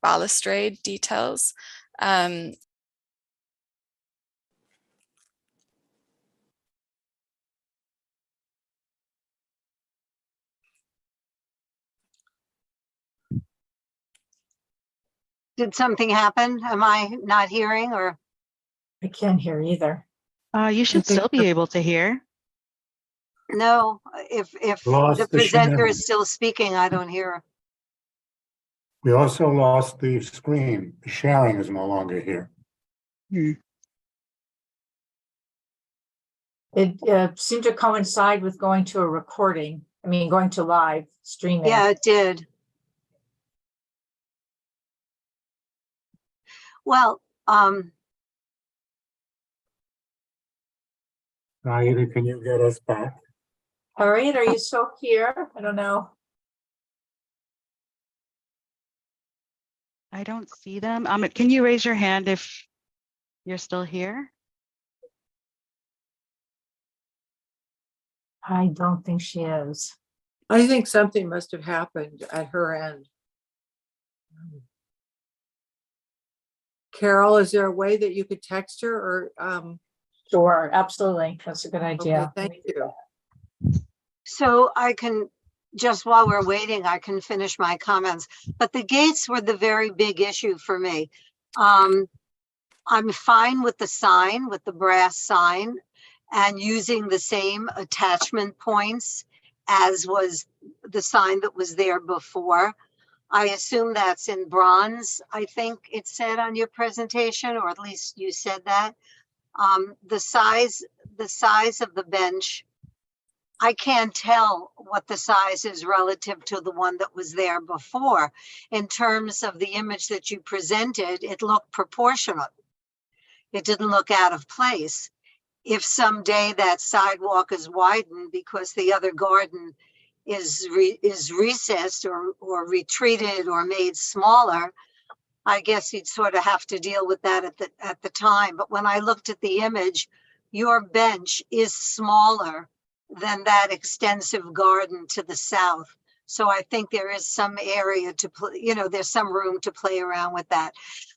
balustrade details. Did something happen? Am I not hearing, or? I can't hear either. You should still be able to hear. No, if the presenter is still speaking, I don't hear. We also lost the screen. The sharing is no longer here. It seemed to coincide with going to a recording. I mean, going to live streaming. Yeah, it did. Well, Naida, can you get us back? All right, are you still here? I don't know. I don't see them. Can you raise your hand if you're still here? I don't think she is. I think something must have happened at her end. Carol, is there a way that you could text her or? Sure, absolutely. That's a good idea. Okay, thank you. so I can, just while we're waiting, I can finish my comments, but the gates were the very big issue for me. I'm fine with the sign, with the brass sign, and using the same attachment points as was the sign that was there before. I assume that's in bronze, I think it said on your presentation, or at least you said that. The size of the bench, I can't tell what the size is relative to the one that was there before. In terms of the image that you presented, it looked proportional. It didn't look out of place. If someday that sidewalk is widened because the other garden is recessed or retreated or made smaller, I guess you'd sort of have to deal with that at the time. But when I looked at the image, your bench is smaller than that extensive garden to the south. So I think there is some area to play, there's some room to play around with that.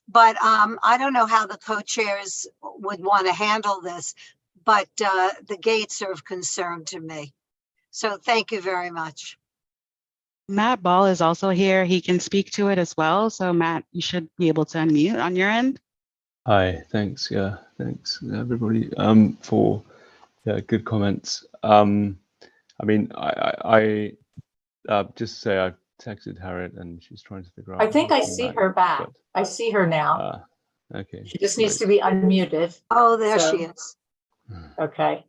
But I don't know how the co-chairs would want to handle this, but the gates are of concern to me. So thank you very much. Matt Ball is also here. He can speak to it as well. So Matt, you should be able to unmute on your end. Hi, thanks. Yeah, thanks everybody for good comments. I mean, I just say I've texted Harriet and she's trying to figure out. I think I see her back. I see her now. Okay. She just needs to be unmuted. Oh, there she is. Okay.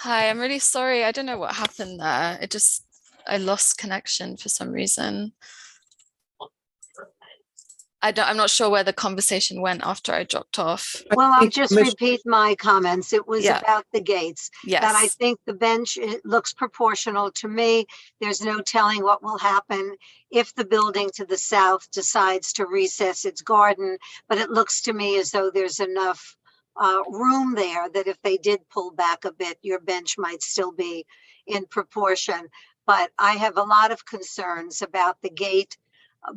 Hi, I'm really sorry. I don't know what happened there. I lost connection for some reason. I'm not sure where the conversation went after I dropped off. Well, I'll just repeat my comments. It was about the gates. Yes. That I think the bench, it looks proportional to me. There's no telling what will happen if the building to the south decides to recess its garden. But it looks to me as though there's enough room there that if they did pull back a bit, your bench might still be in proportion. But I have a lot of concerns about the gate,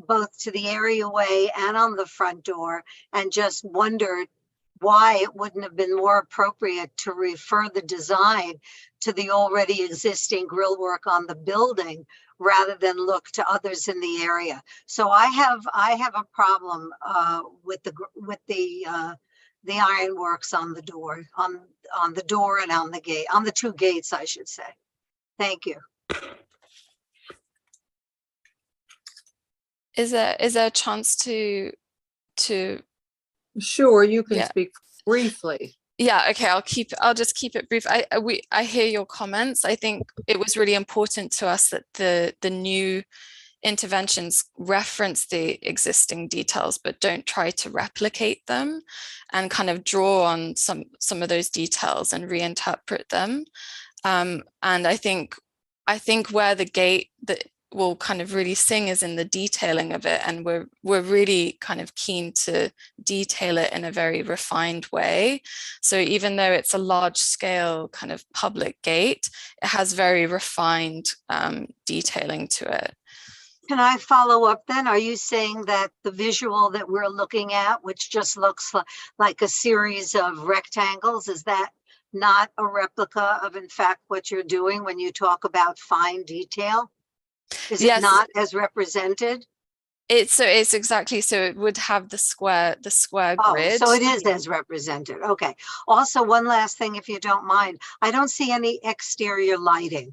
both to the areaway and on the front door, and just wondered why it wouldn't have been more appropriate to refer the design to the already existing grill work on the building rather than look to others in the area. So I have a problem with the ironworks on the door, on the door and on the gate, on the two gates, I should say. Thank you. Is there a chance to Sure, you can speak briefly. Yeah, okay, I'll just keep it brief. I hear your comments. I think it was really important to us that the new interventions reference the existing details, but don't try to replicate them and kind of draw on some of those details and reinterpret them. And I think where the gate that will kind of really sing is in the detailing of it, and we're really kind of keen to detail it in a very refined way. So even though it's a large scale kind of public gate, it has very refined detailing to it. Can I follow up then? Are you saying that the visual that we're looking at, which just looks like a series of rectangles, is that not a replica of, in fact, what you're doing when you talk about fine detail? Is it Yes, not as represented? it's exactly, so it would have the square Oh, grid. so it is as represented. Okay. Also, one last thing, if you don't mind, I don't see any exterior lighting.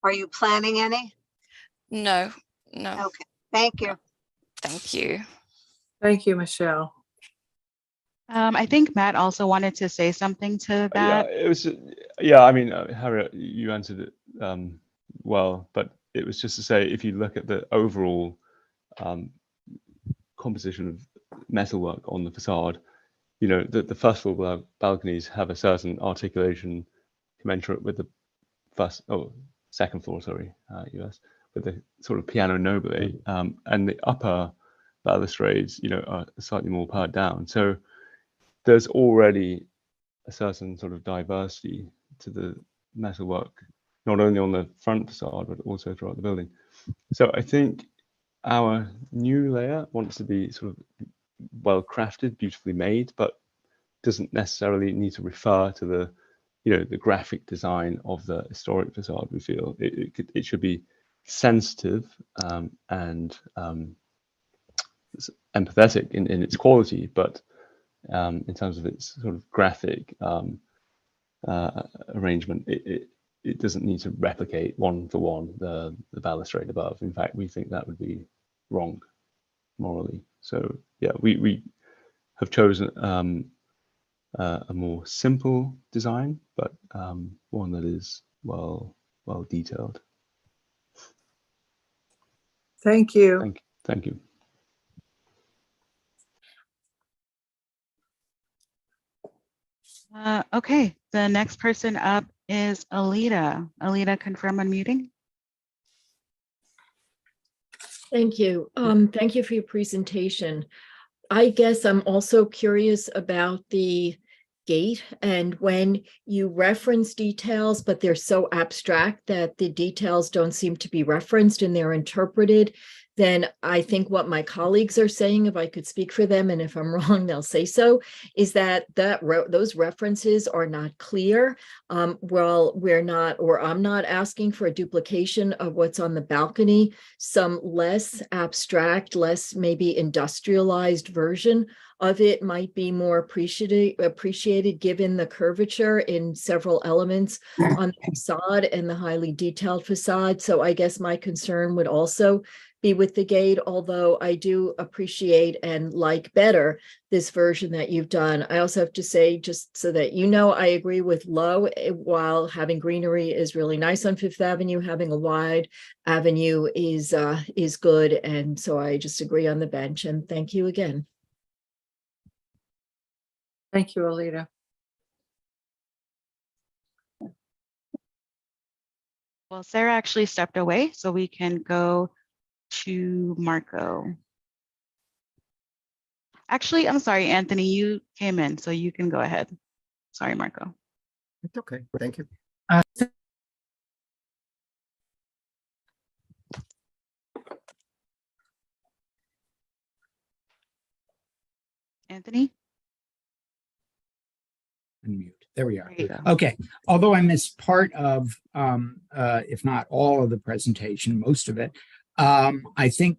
Are you planning any? No. Okay, thank you. Thank you. Thank you, Michelle. I think Matt also wanted to say something to Yeah, that. it was. Yeah, I mean, Harriet, you answered it well, but it was just to say, if you look at the overall composition of metalwork on the facade, you know, the first floor balconies have a certain articulation commensurate with the second floor, sorry, US, with the sort of piano nobile, and the upper balustrades, you know, are slightly more pared down. So there's already a certain sort of diversity to the metalwork, not only on the front facade, but also throughout the building. So I think our new layer wants to be sort of well crafted, beautifully made, but doesn't necessarily need to refer to the, you know, the graphic design of the historic facade. We feel it should be sensitive and empathetic in its quality, but in terms of its sort of graphic arrangement, it doesn't need to replicate one for one the balustrade above. In fact, we think that would be wrong morally. So yeah, we have chosen a more simple design, but one that is well detailed. Thank you. Thank you. Okay, the next person up is Alita. Alita, confirm unmuting. Thank you. Thank you for your presentation. I guess I'm also curious about the gate, and when you reference details, but they're so abstract that the details don't seem to be referenced and they're interpreted, then I think what my colleagues are saying, if I could speak for them, and if I'm wrong, they'll say so, is that those references are not clear. Well, we're not, or I'm not asking for a duplication of what's on the balcony, some less abstract, less maybe industrialized version of it might be more appreciated given the curvature in several elements on the facade and the highly detailed facade. So I guess my concern would also be with the gate, although I do appreciate and like better this version that you've done. I also have to say, just so that you know, I agree with Low. While having greenery is really nice on Fifth Avenue, having a wide avenue is good. And so I just agree on the bench, and thank you again. Thank you, Alita. Well, Sarah actually stepped away, so we can go to Marco. Actually, I'm sorry, Anthony, you came in, so you can go ahead. Sorry, Marco. It's okay. Thank you. Anthony? Unmute. There we are. There you go. Okay. Although I missed part of, if not all of the presentation, most of it, I think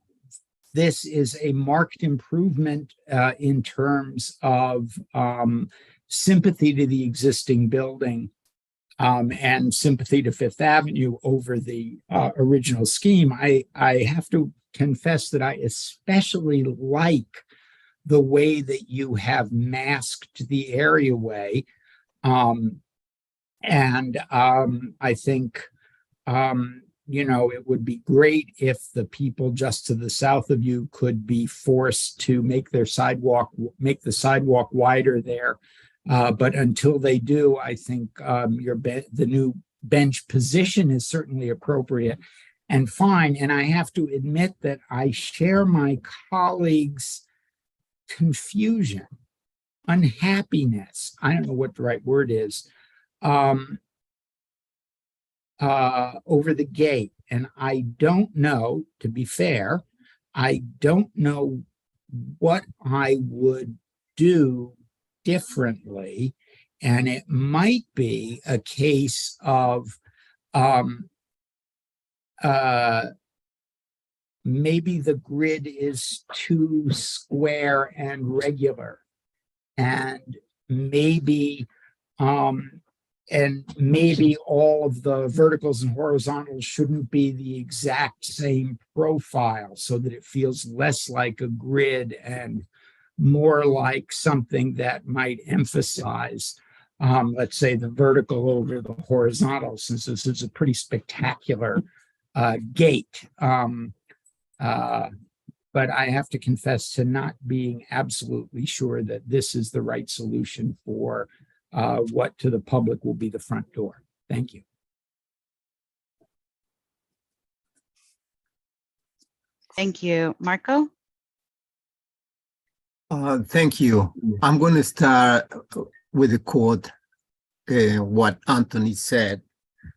this is a marked improvement in terms of sympathy to the existing building and sympathy to Fifth Avenue over the original scheme. I have to confess that I especially like the way that you have masked the areaway. I think, you know, it would be great if the people just to the south of you could be forced to make the sidewalk wider there. But until they do, I think the new bench position is certainly appropriate and fine. And I have to admit that I share my colleagues' confusion, unhappiness, I don't know what the right word is, over the gate. And I don't know, to be fair, I don't know what I would do differently. And it might be a case of maybe the grid is too square and regular, and maybe all of the verticals and horizontals shouldn't be the exact same profile, so that it feels less like a grid and more like something that might emphasize, let's say, the vertical over the horizontal, since this is a pretty spectacular gate. But I have to confess to not being absolutely sure that this is the right solution for what to the public will be the front door. Thank you. Thank you. Marco? Thank you. I'm going to start with a quote, what Anthony said.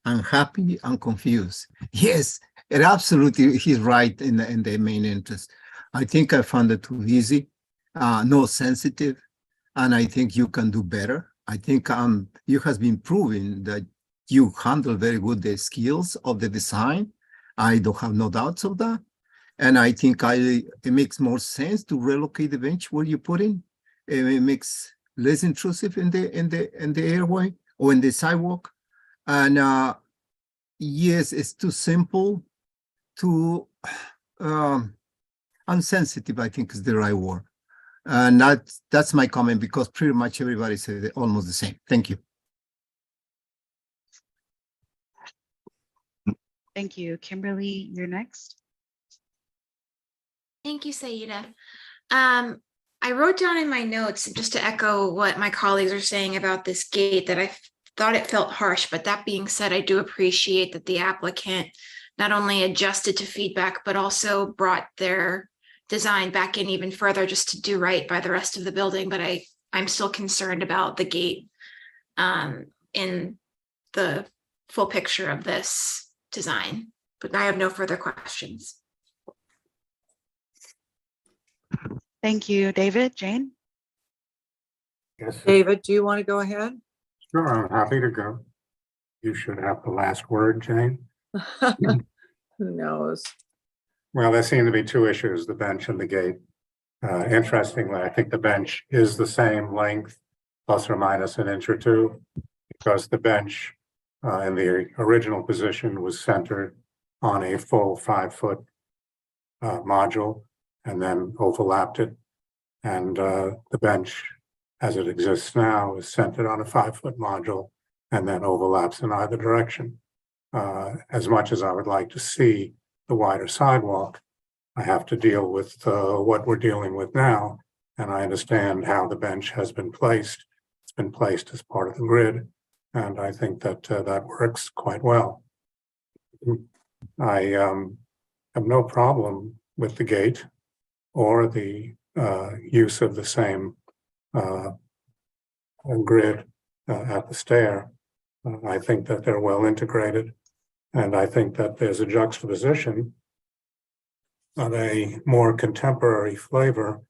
I'm happy, I'm confused. Yes, it absolutely, he's right in the main interest. I think I found it too easy, no sensitive, and I think you can do better. I think you has been proving that you handle very good the skills of the design. I don't have no doubts of that. And I think it makes more sense to relocate the bench where you put in. It makes less intrusive in the airway or in the sidewalk. And yes, it's too simple, too unsensitive, I think is the right word. And that's my comment, because pretty much everybody said almost the same. Thank you. Thank you. Kimberly, you're next. Thank you, Saida. I wrote down in my notes, just to echo what my colleagues are saying about this gate, that I thought it felt harsh, but that being said, I do appreciate that the applicant not only adjusted to feedback, but also brought their design back in even further just to do right by the rest of the building. But I'm still concerned about the gate in the full picture of this design, but I have no further questions. Thank you. David, Jane? Yes, David, do you want to go ahead? sure, I'm happy to go. You should have the last word, Jane. Who knows? Well, there seem to be two issues, the bench and the gate. Interestingly, I think the bench is the same length, plus or minus an inch or two, because the bench in the original position was centered on a full 5-foot module and then overlapped it. And the bench, as it exists now, is centered on a 5-foot module and then overlaps in either direction. As much as I would like to see the wider sidewalk, I have to deal with what we're dealing with now. And I understand how the bench has been placed. It's been placed as part of the grid. And I think that that works quite well. I have no problem with the gate or the use of the same grid at the stair. I think that they're well integrated. And I think that there's a juxtaposition of a more contemporary flavor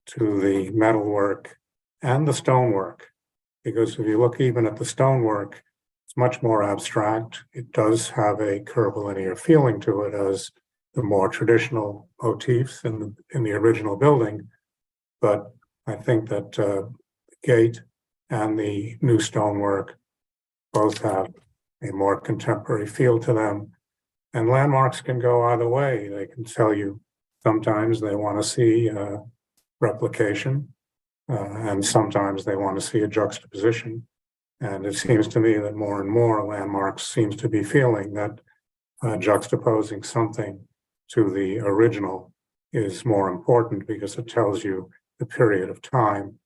to the metalwork and the stonework. Because if you look even at the stonework, it's much more abstract. It does have a curvilinear feeling to it as the more traditional motifs in the original building. But I think that the gate and the new stonework both have a more contemporary feel to them. And landmarks can go either way. They can tell you sometimes they want to see replication, and sometimes they want to see a juxtaposition. And it seems to me that more and more landmarks seems to be feeling that juxtaposing something to the original is more important because it tells you the period of time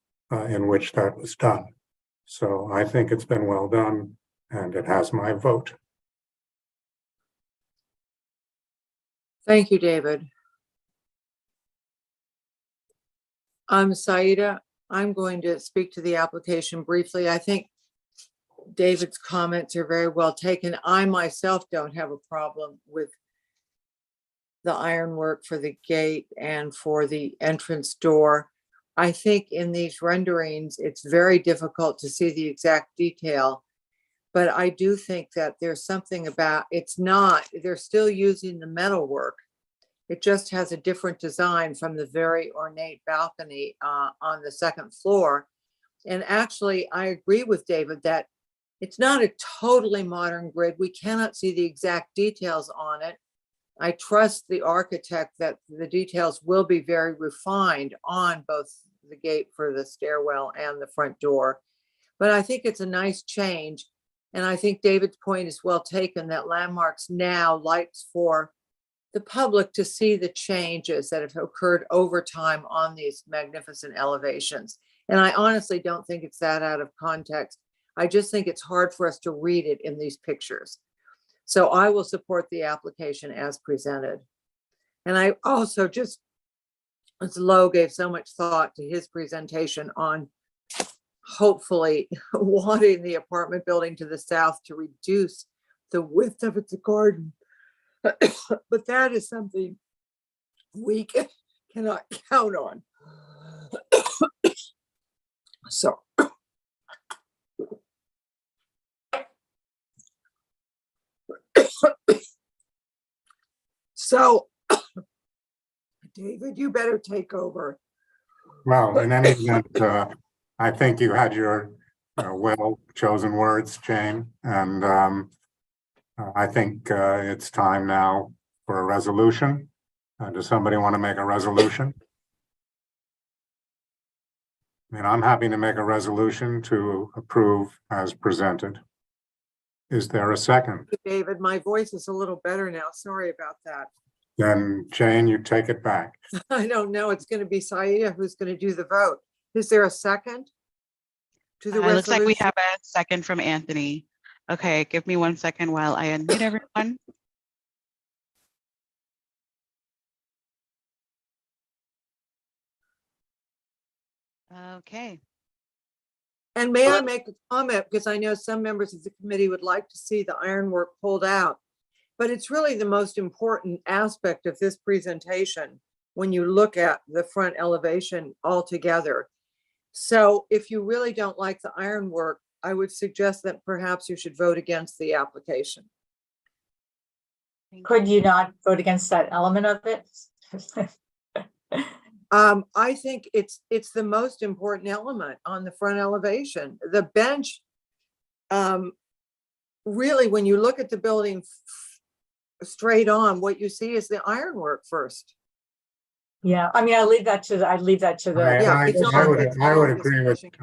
in which that was done. So I think it's been well done, and it has my vote. Thank you, David. I'm Saida. I'm going to speak to the application briefly. I think David's comments are very well taken. I myself don't have a problem with the ironwork for the gate and for the entrance door. I think in these renderings, it's very difficult to see the exact detail. But I do think that there's something about, they're still using the metalwork. It just has a different design from the very ornate balcony on the second floor. And actually, I agree with David that it's not a totally modern grid. We cannot see the exact details on it. I trust the architect that the details will be very refined on both the gate for the stairwell and the front door. But I think it's a nice change. And I think David's point is well taken, that Landmarks now likes for the public to see the changes that have occurred over time on these magnificent elevations. And I honestly don't think it's that out of context. I just think it's hard for us to read it in these pictures. So I will support the application as presented. And I also just, as Lo gave so much thought to his presentation on hopefully wanting the apartment building to the south to reduce the width of its garden. But that is something we cannot count on. So. So, David, you better take over. Well, in any event, I think you had your well-chosen words, Jane, and I think it's time now for a resolution. Does somebody want to make a resolution? And I'm happy to make a resolution to approve as presented. Is there a second? David, my voice is a little better now. Sorry about that. Then Jane, you take it back. I don't know. It's going to be Saida who's going to do the vote. Is there a second to the It looks like we resolution? have a second from Anthony. Okay, give me 1 second while I unmute everyone. Okay. And may I make a comment, because I know some members of the committee would like to see the ironwork pulled out, but it's really the most important aspect of this presentation when you look at the front elevation altogether. So if you really don't like the ironwork, I would suggest that perhaps you should vote against the application. Could you not vote against that element of it? I think it's the most important element on the front elevation. The bench, really, when you look at the building straight on, what you see is the ironwork first. Yeah, I mean, I'd leave that to the.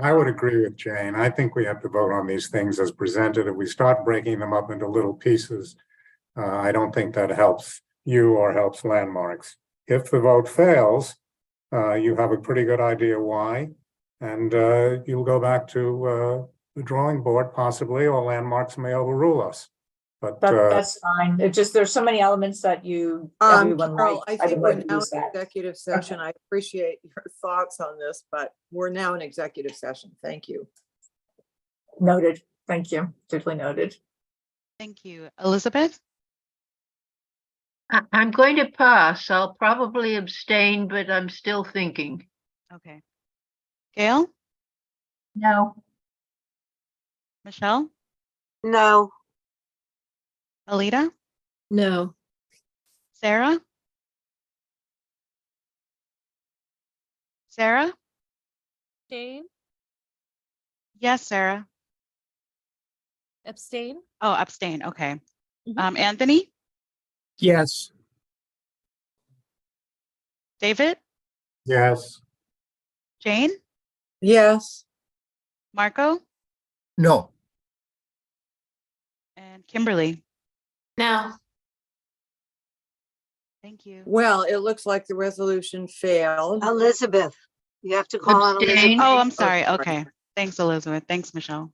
I would agree with Jane. I think we have to vote on these things as presented. If we start breaking them up into little pieces, I don't think that helps you or helps Landmarks. If the vote fails, you have a pretty good idea why, and you'll go back to the drawing board possibly, or Landmarks may overrule us. But that's fine. It just, there's so many elements that everyone Carol, likes. I think would we're like to now use in that. executive session. I appreciate your thoughts on this, but we're now in executive session. Thank you. Noted. Thank you. Duly noted. Thank you. Elizabeth? I'm going to pass. I'll probably abstain, but I'm still thinking. Okay. Gail? No. Michelle? No. Alita? No. Sarah? Sarah? Abstain. Yes, Sarah. Abstain. Oh, abstain. Okay. Anthony? Yes. David? yes, Jane? Yes. Marco? No. And Kimberly? No. Thank you. Well, it looks like the resolution failed. Elizabeth, you have to call on Abstain. Elizabeth. Oh, I'm sorry. sorry. Okay. Thanks, Elizabeth. Thanks, Michelle.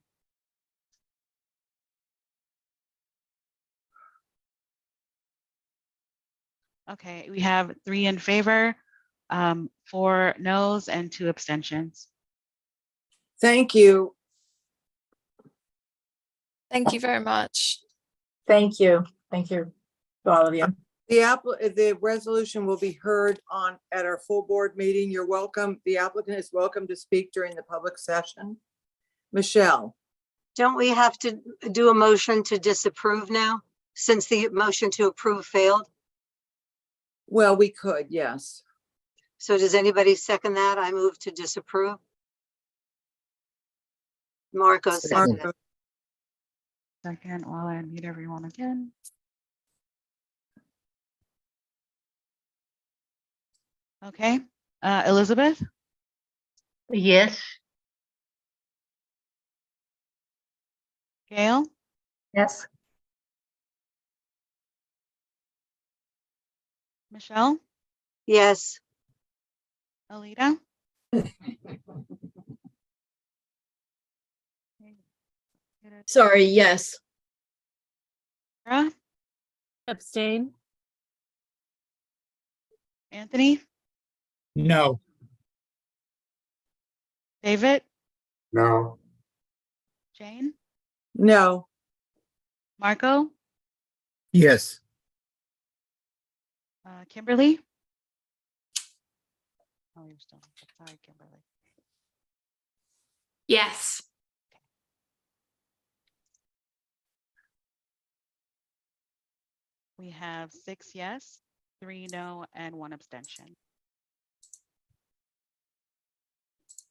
Okay, we have 3 in favor, 4 noes, and 2 abstentions. Thank you. Thank you very much. Thank you. Thank you to all of you. The resolution will be heard at our full board meeting. You're welcome. The applicant is welcome to speak during the public session. Michelle, Don't we have to do a motion to disapprove now, since the motion to approve failed? well, we could, yes. So does anybody second that? I move to disapprove. Marco seconded. Marco, Second, while I unmute everyone again. Okay, Elizabeth, Yes. Gail, Yes. Michelle, Yes, Alita. Sorry, yes. Sarah, Abstain? Anthony, No. David, No, Jane, no, Marco, Yes. Kimberly. Oh, you're still. Sorry, Kimberly. Yes. We have 6 yes, 3 no, and 1 abstention.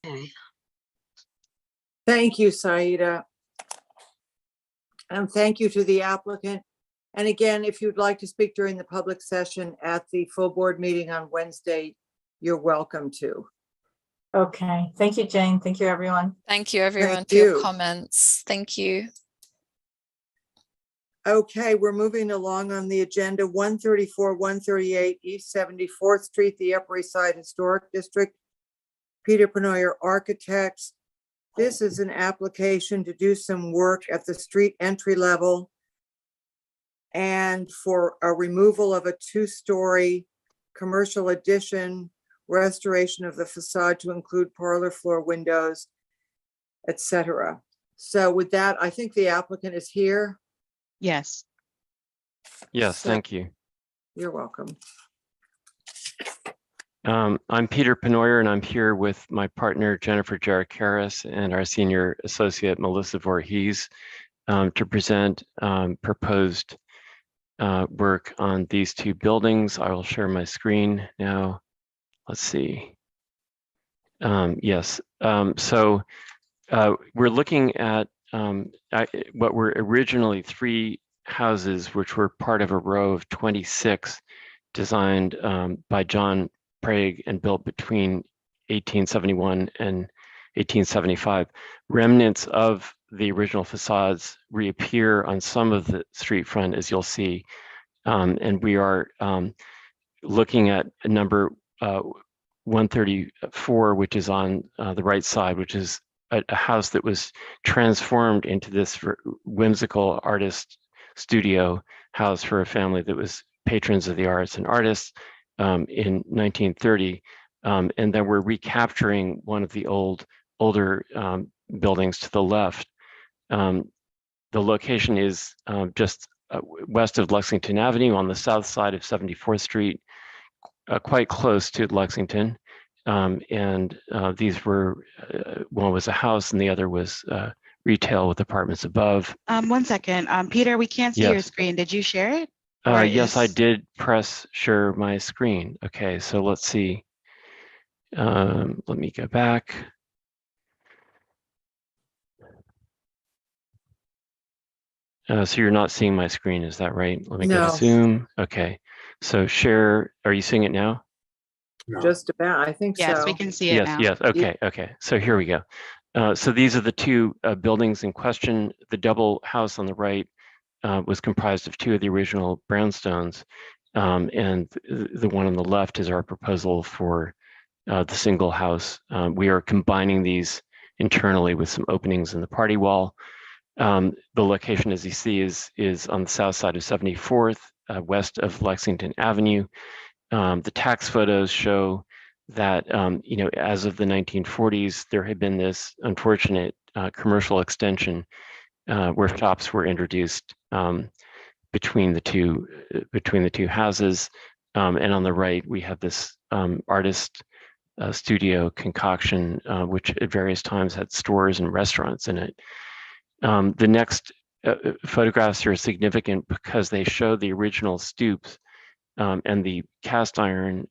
okay. thank you, Saida. And thank you to the applicant. And again, if you'd like to speak during the public session at the full board meeting on Wednesday, you're welcome to. Okay. Thank you, Jane. Thank you, everyone. Thank you, everyone, Thank for your you. comments. Thank you. Okay, we're moving along on the agenda. 134, 138 East 74th Street, the Upper East Side Historic District. Peter Penoyer Architects. This is an application to do some work at the street entry level and for a removal of a 2-story commercial addition, restoration of the facade to include parlor floor windows, etc. So with that, I think the applicant is here. Yes. Yes, So- thank you. You're welcome. I'm Peter Penoyer, and I'm here with my partner, Jennifer Jarrett-Karras, and our senior associate, Melissa Voorhees, to present proposed work on these 2 buildings. I will share my screen now. Let's see. Yes, so we're looking at what were originally 3 houses, which were part of a row of 26 designed by John Prague and built between 1871 and 1875. Remnants of the original facades reappear on some of the street front, as you'll see. And we are looking at number 134, which is on the right side, which is a house that was transformed into this whimsical artist studio house for a family that was patrons of the arts and artists in 1930. And then we're recapturing one of the older buildings to the left. The location is just west of Lexington Avenue on the south side of 74th Street, quite close to Lexington. And these were, one was a house and the other was retail with apartments above. 1 second. Peter, we can't see your Yes. screen. Did you share it? Or Yes, I is- did press share my screen. Okay, so let's see. Let me go back. So you're not seeing my screen, is that right? Let me go No. to Zoom. Okay, so share, are you seeing it now? no. Just about, I think so. Yes, we can see it Yes, now. yes, okay, okay. So here we go. So these are the 2 buildings in question. The double house on the right was comprised of 2 of the original brownstones. And the one on the left is our proposal for the single house. We are combining these internally with some openings in the party wall. The location, as you see, is on the south side of 74th, west of Lexington Avenue. The tax photos show that, you know, as of the 1940s, there had been this unfortunate commercial extension where shops were introduced between the two houses. And on the right, we have this artist studio concoction, which at various times had stores and restaurants in it. The next photographs are significant because they show the original stoops and the cast iron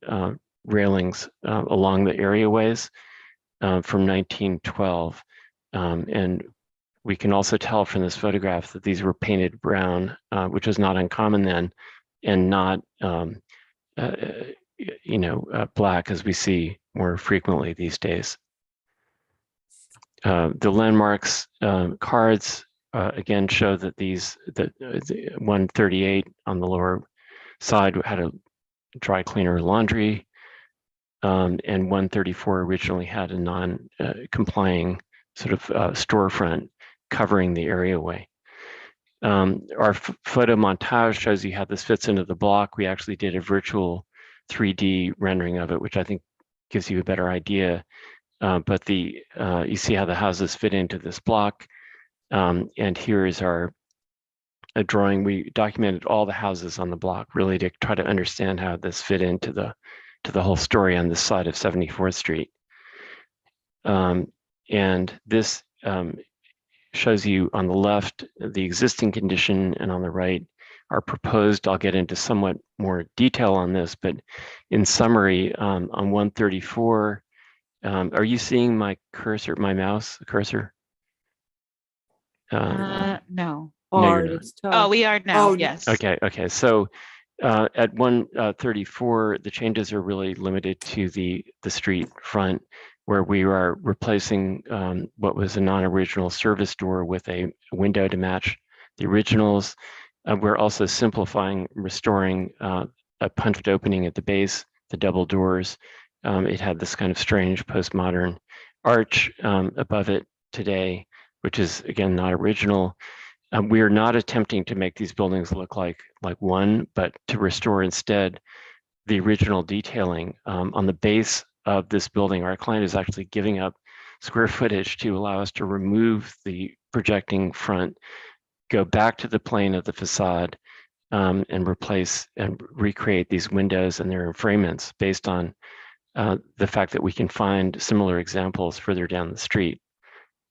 railings along the areaways from 1912. And we can also tell from this photograph that these were painted brown, which was not uncommon then, and not black as we see more frequently these days. The landmarks cards again show that the 138 on the lower side had a dry cleaner laundry, and 134 originally had a non-complying sort of storefront covering the areaway. Our photo montage shows you how this fits into the block. We actually did a virtual 3D rendering of it, which I think gives you a better idea. But you see how the houses fit into this block. And here is a drawing. We documented all the houses on the block, really to try to understand how this fit into the whole story on this side of 74th Street. And this shows you on the left the existing condition, and on the right our proposed. I'll get into somewhat more detail on this, but in summary, on 134, are you seeing my cursor, my mouse cursor? No. No, you're not. Oh, we are now. Oh, Yes. Okay. So at 134, the changes are really limited to the street front, where we are replacing what was a non-original service door with a window to match the originals. We're also simplifying, restoring a punched opening at the base, the double doors. It had this kind of strange postmodern arch above it today, which is again not original. We are not attempting to make these buildings look like one, but to restore instead the original detailing. On the base of this building, our client is actually giving up square footage to allow us to remove the projecting front, go back to the plane of the facade, and replace and recreate these windows and their enfrayments based on the fact that we can find similar examples further down the street.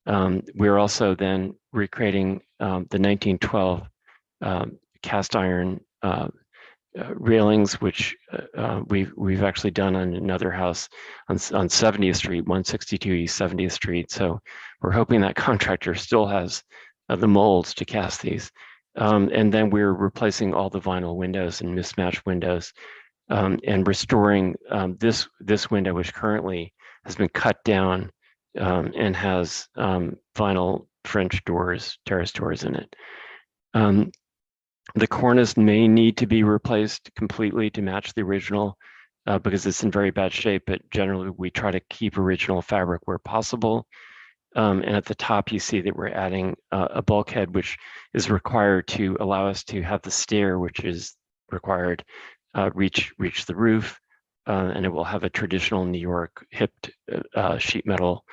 We're also then recreating the 1912 cast iron railings, which we've actually done on another house on 70th Street, 162 East 70th Street. So we're hoping that contractor still has the molds to cast these. And then we're replacing all the vinyl windows and mismatched windows, and restoring this window, which currently has been cut down and has vinyl French doors, terrace doors in it. The cornice may need to be replaced completely to match the original because it's in very bad shape, but generally we try to keep original fabric where possible. And at the top, you see that we're adding a bulkhead, which is required to allow us to have the stair, which is required, reach the roof. And it will have a traditional New York hipped sheet metal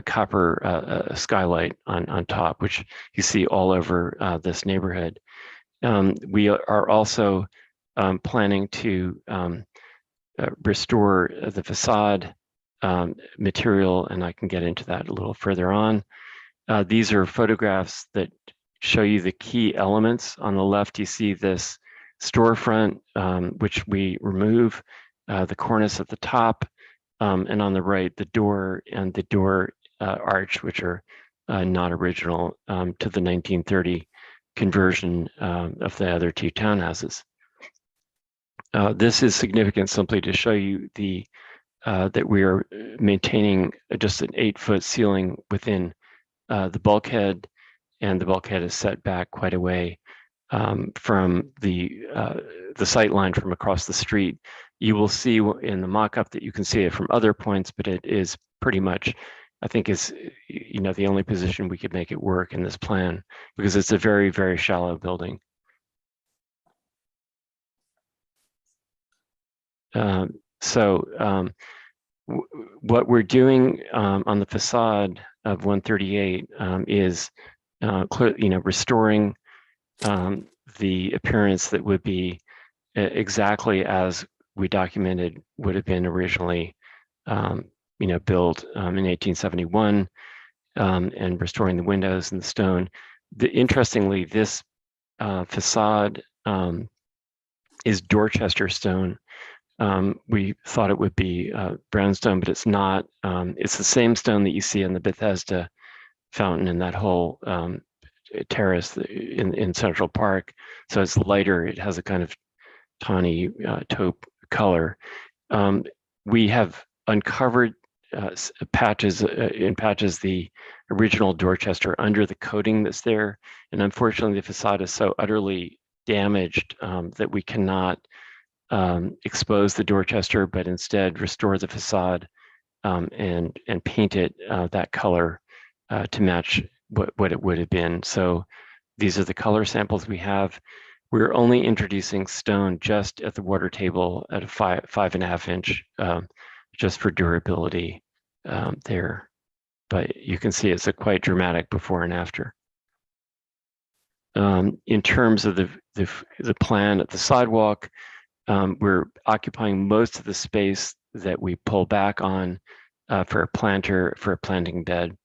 copper skylight on top, which you see all over this neighborhood. We are also planning to restore the facade material, and I can get into that a little further on. These are photographs that show you the key elements. On the left, you see this storefront, which we remove, the cornice at the top, and on the right, the door and the door arch, which are not original to the 1930 conversion of the other two townhouses. This is significant simply to show you that we are maintaining just an 8-foot ceiling within the bulkhead, and the bulkhead is set back quite a way from the sight line from across the street. You will see in the mock-up that you can see it from other points, but it is pretty much, I think, is the only position we could make it work in this plan, because it's a very, very shallow building. What we're doing on the facade of 138 is restoring the appearance that would be exactly as we documented would have been originally, built in 1871, and restoring the windows and the stone. Interestingly, this facade is Dorchester stone. We thought it would be brownstone, but it's not. It's the same stone that you see in the Bethesda fountain and that whole terrace in Central Park. So it's lighter. It has a kind of tawny taupe color. We have uncovered patches the original Dorchester under the coating that's there, and unfortunately the facade is so utterly damaged that we cannot expose the Dorchester, but instead restore the facade and paint it that color to match what it would have been. So these are the color samples we have. We're only introducing stone just at the water table at a 5.5 inch, just for durability there. But you can see it's a quite dramatic before and after. In terms of the plan at the sidewalk, we're occupying most of the space that we pull back on for a planting bed,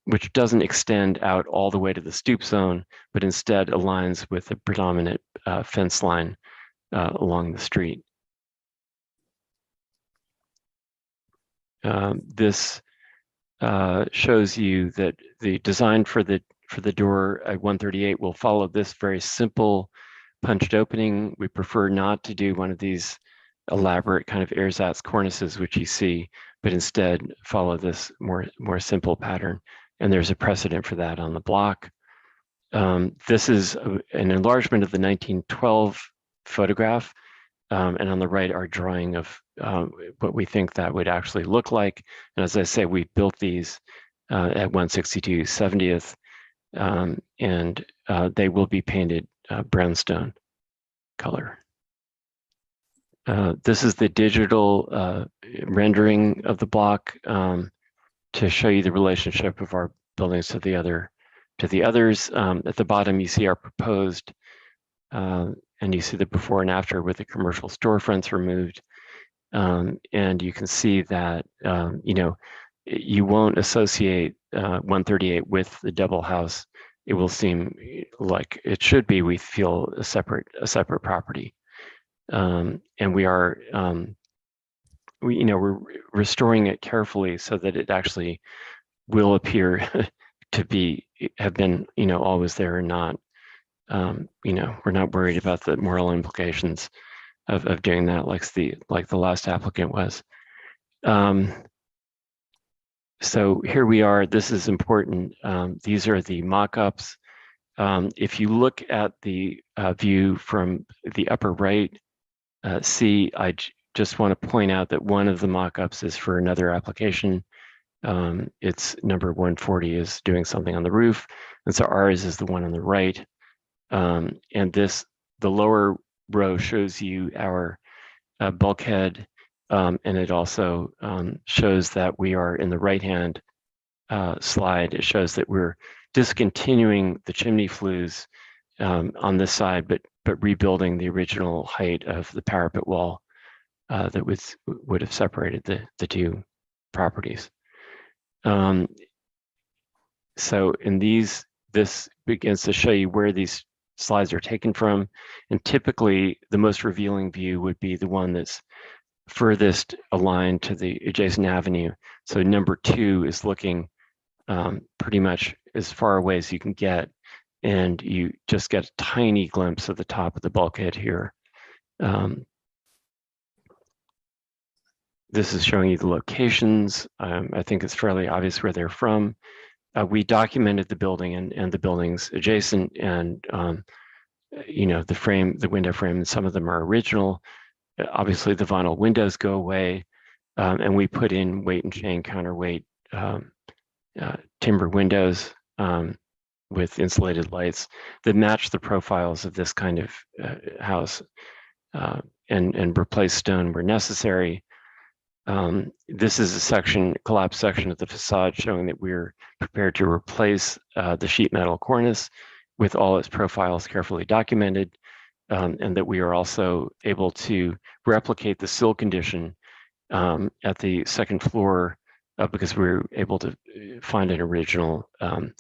which doesn't extend out all the way to the stoop zone, but instead aligns with the predominant fence line along the street. This shows you that the design for the door at 138 will follow this very simple punched opening. We prefer not to do one of these elaborate kind of ersatz cornices, which you see, but instead follow this more simple pattern. And there's a precedent for that on the block. This is an enlargement of the 1912 photograph. And on the right, our drawing of what we think that would actually look like. And as I say, we built these at 162 70th, and they will be painted brownstone color. This is the digital rendering of the block to show you the relationship of our buildings to the others. At the bottom, you see our proposed, and you see the before and after with the commercial storefronts removed. And you can see that, you won't associate 138 with the double house. It will seem like it should be. We feel a separate property, and we are, we're restoring it carefully so that it actually will appear to have been, always there and not. We're not worried about the moral implications of doing that, like the last applicant was. So here we are. This is important. These are the mock-ups. If you look at the view from the upper right, I just want to point out that one of the mock-ups is for another application. It's number 140 is doing something on the roof, and so ours is the one on the right. And the lower row shows you our bulkhead, and it also shows that we are in the right-hand slide. It shows that we're discontinuing the chimney flues on this side, but rebuilding the original height of the parapet wall that would have separated the two properties. So in this begins to show you where these slides are taken from, and typically the most revealing view would be the one that's furthest aligned to the adjacent avenue. So number 2 is looking pretty much as far away as you can get, and you just get a tiny glimpse of the top of the bulkhead here. This is showing you the locations. I think it's fairly obvious where they're from. We documented the building and the buildings adjacent, and the window frame, and some of them are original. Obviously, the vinyl windows go away, and we put in weight and chain counterweight timber windows with insulated lights that match the profiles of this kind of house, and replace stone where necessary. This is a collapsed section of the facade showing that we're prepared to replace the sheet metal cornice with all its profiles carefully documented, and that we are also able to replicate the sill condition at the second floor because we were able to find an original at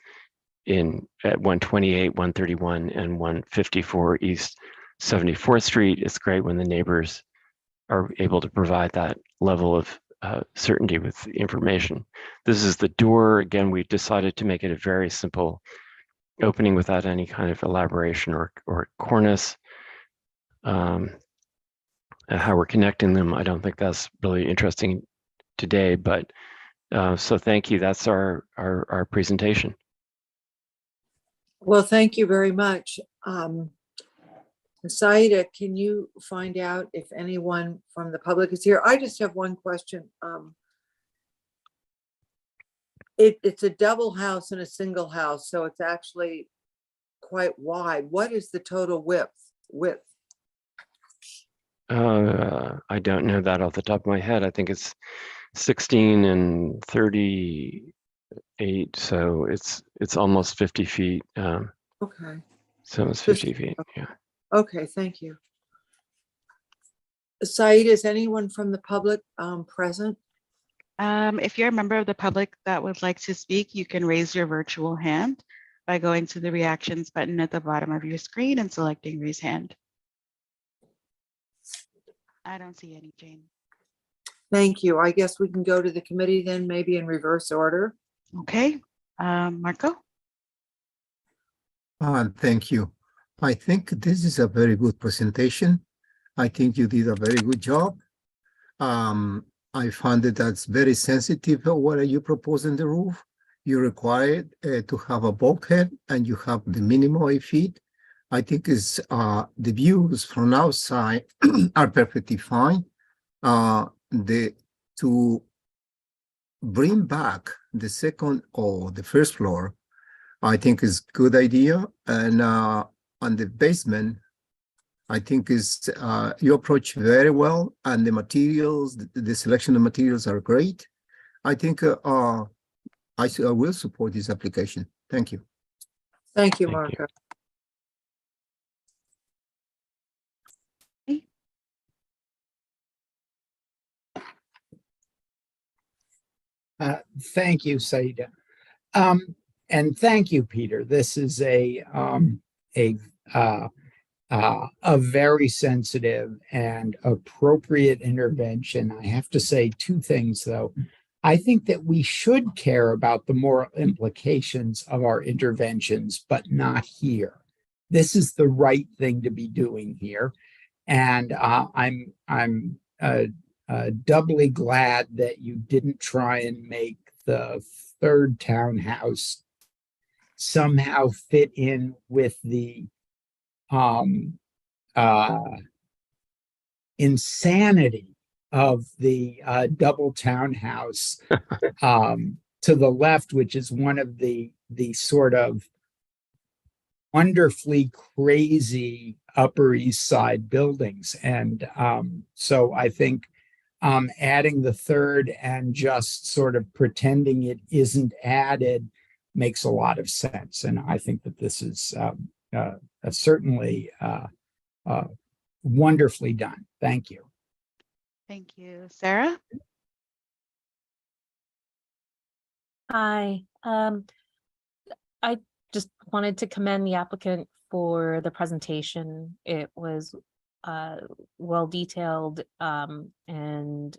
128, 131, and 154 East 74th Street. It's great when the neighbors are able to provide that level of certainty with the information. This is the door. Again, we decided to make it a very simple opening without any kind of elaboration or cornice. How we're connecting them, I don't think that's really interesting today, but so thank you. That's our presentation. Well, thank you very much. Saida, can you find out if anyone from the public is here? I just have one question. It's a double house and a single house, so it's actually quite wide. What is the total width? I don't know that off the top of my head. I think it's 16 and 38, so it's almost 50 feet. Okay. So it's 50 feet. Yeah. Okay, thank you. Said, is anyone from the public present? If you're a member of the public that would like to speak, you can raise your virtual hand by going to the reactions button at the bottom of your screen and selecting raise hand. I don't see any, Jane. Thank you. I guess we can go to the committee then, maybe in reverse order. Okay, Marco? Thank you. I think this is a very good presentation. I think you did a very good job. I found that that's very sensitive. What are you proposing the roof? You require to have a bulkhead and you have the minimum 8 feet. I think is the views from outside are perfectly fine. To bring back the second or the first floor, I think is good idea. And on the basement, I think is you approach very well, and the materials, the selection of materials are great. I think I will support this application. Thank you. Thank you, Marco. Thank you, Saida. And thank you, Peter. This is a very sensitive and appropriate intervention. I have to say two things, though. I think that we should care about the moral implications of our interventions, but not here. This is the right thing to be doing here, and I'm doubly glad that you didn't try and make the third townhouse somehow fit in with the insanity of the double townhouse to the left, which is one of the sort of wonderfully crazy Upper East Side buildings. And so I think adding the third and just sort of pretending it isn't added makes a lot of sense. And I think that this is certainly wonderfully done. Thank you. Thank you. Sarah? Hi. I just wanted to commend the applicant for the presentation. It was well detailed and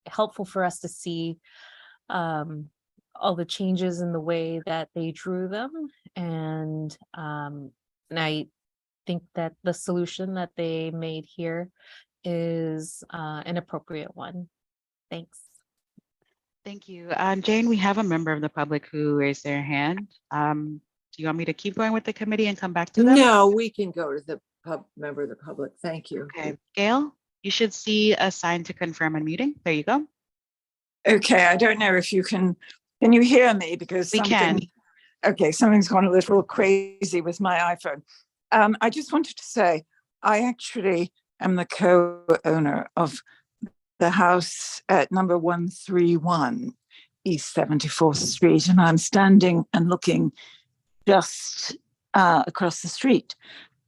helpful for us to see all the changes in the way that they drew them. And I think that the solution that they made here is an appropriate one. Thanks. Thank you. Jane, we have a member of the public who raised their hand. Do you want me to keep going with the committee and come back to them? No, we can go to the member of the public. Thank you. Okay, Gail, you should see a sign to confirm unmuting. There you go. Okay, I don't know if you can you hear me? Because we can. Okay, something's gone a little crazy with my iPhone. I just wanted to say, I actually am the co-owner of the house at number 131 East 74th Street, and I'm standing and looking just across the street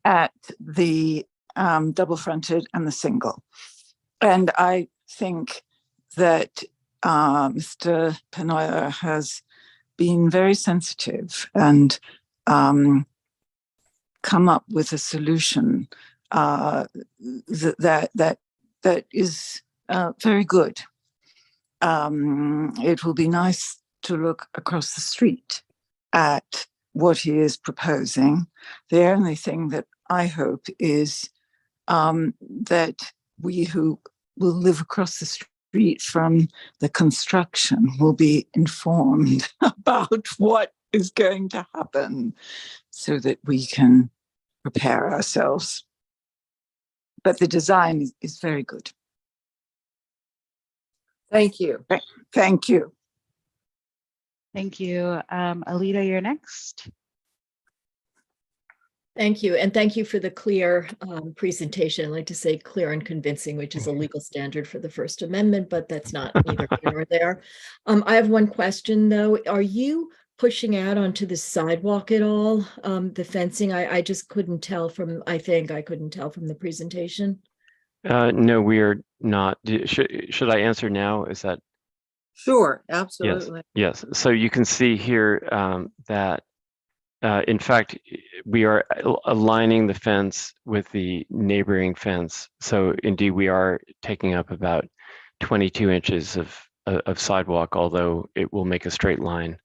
at the double fronted and the single. And I think that Mr. Penoyer has been very sensitive and come up with a solution that is very good. It will be nice to look across the street at what he is proposing. The only thing that I hope is that we who will live across the street from the construction will be informed about what is going to happen so that we can prepare ourselves. But the design is very good. Thank you. Thank you. Thank you. Alita, you're next. Thank you. And thank you for the clear presentation. I'd like to say clear and convincing, which is a legal standard for the First Amendment, but that's not neither here nor there. I have one question, though. Are you pushing out onto the sidewalk at all, the fencing? I just couldn't tell from, I couldn't tell from the presentation. No, we are not. Should I answer now? Is that? Sure, absolutely. Yes. So you can see here that, in fact, we are aligning the fence with the neighboring fence. So indeed, we are taking up about 22 inches of sidewalk, although it will make a straight line.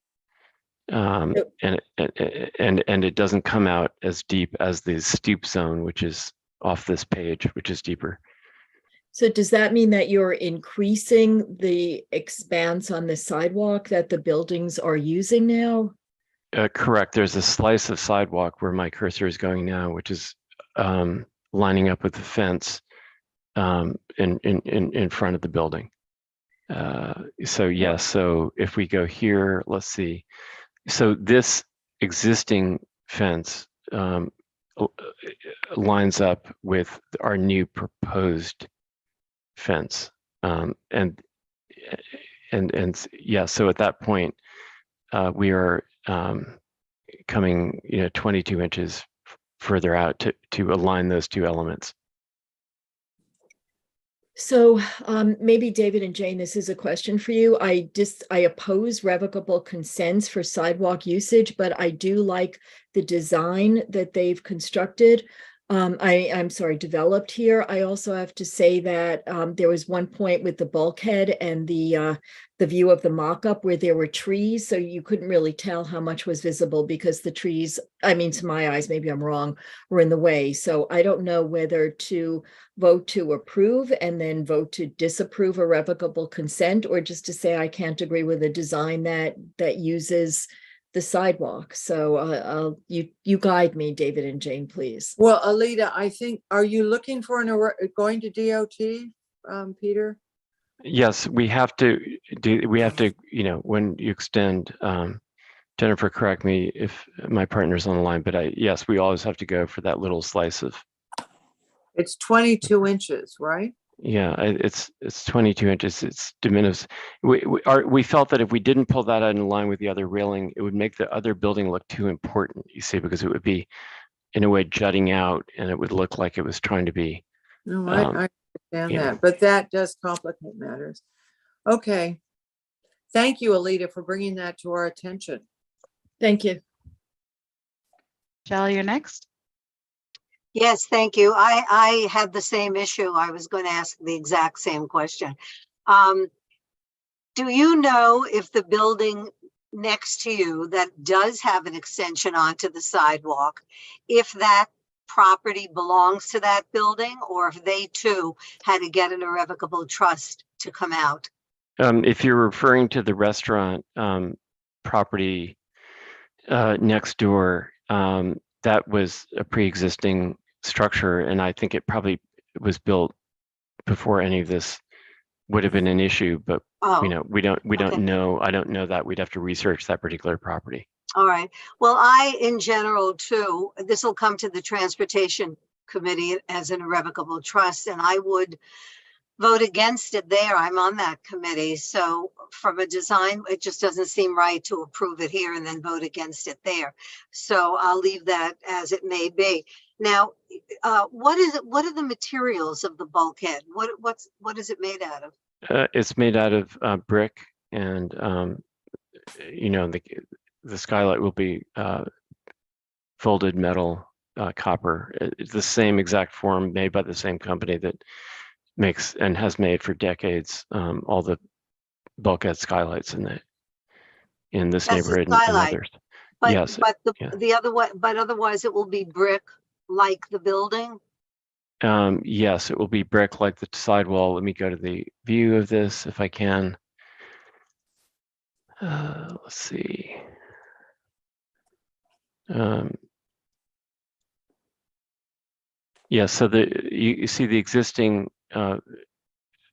And it doesn't come out as deep as the stoop zone, which is off this page, which is deeper. So does that mean that you're increasing the expanse on the sidewalk that the buildings are using now? Correct. There's a slice of sidewalk where my cursor is going now, which is lining up with the fence in front of the building. So yes, so if we go here, let's see. So this existing fence lines up with our new proposed fence, and yeah. So at that point, we are coming, 22 inches further out to align those two elements. So maybe David and Jane, this is a question for you. I oppose revocable consents for sidewalk usage, but I do like the design that they've constructed. I'm sorry, developed here. I also have to say that there was one point with the bulkhead and the view of the mock-up where there were trees, so you couldn't really tell how much was visible because the trees, I mean, to my eyes, maybe I'm wrong, were in the way. So I don't know whether to vote to approve and then vote to disapprove a revocable consent, or just to say I can't agree with a design that uses the sidewalk. So you guide me, David and Jane, please. Well, Alita, I think, are you looking for going to DOT, Peter? Yes, we have to, when you extend, Jennifer, correct me if my partner's on the line, but yes, we always have to go for that little slice of. It's 22 inches, right? Yeah, it's 22 inches. It's de minimis. We felt that if we didn't pull that out in line with the other railing, it would make the other building look too important, you see, because it would be in a way jutting out and it would look like it was trying to be. No, I understand that, but that does complicate matters. Okay. Thank you, Alita, for bringing that to our attention. Thank you. Shelley, you're next. Yes, thank you. I had the same issue. I was going to ask the exact same question. Do you know if the building next to you that does have an extension onto the sidewalk, if that property belongs to that building, or if they too had to get an irrevocable trust to come out? If you're referring to the restaurant property next door, that was a pre-existing structure, and I think it probably was built before any of this would have been an issue, but we don't know. I don't know that. We'd have to research that particular property. All right. Well, I, in general, too, this will come to the Transportation Committee as an irrevocable trust, and I would vote against it there. I'm on that committee. So from a design, it just doesn't seem right to approve it here and then vote against it there. So I'll leave that as it may be. Now, what is it? What are the materials of the bulkhead? What is it made out of? It's made out of brick, and you know, the skylight will be folded metal, copper. It's the same exact form, made by the same company that makes and has made for decades all the bulkhead skylights in this That's the neighborhood and skylight. others. But Yes. the other way, but otherwise it will be brick like the building. Yes, it will be brick like the sidewall. Let me go to the view of this if I can. Let's see. Yeah, so you see the existing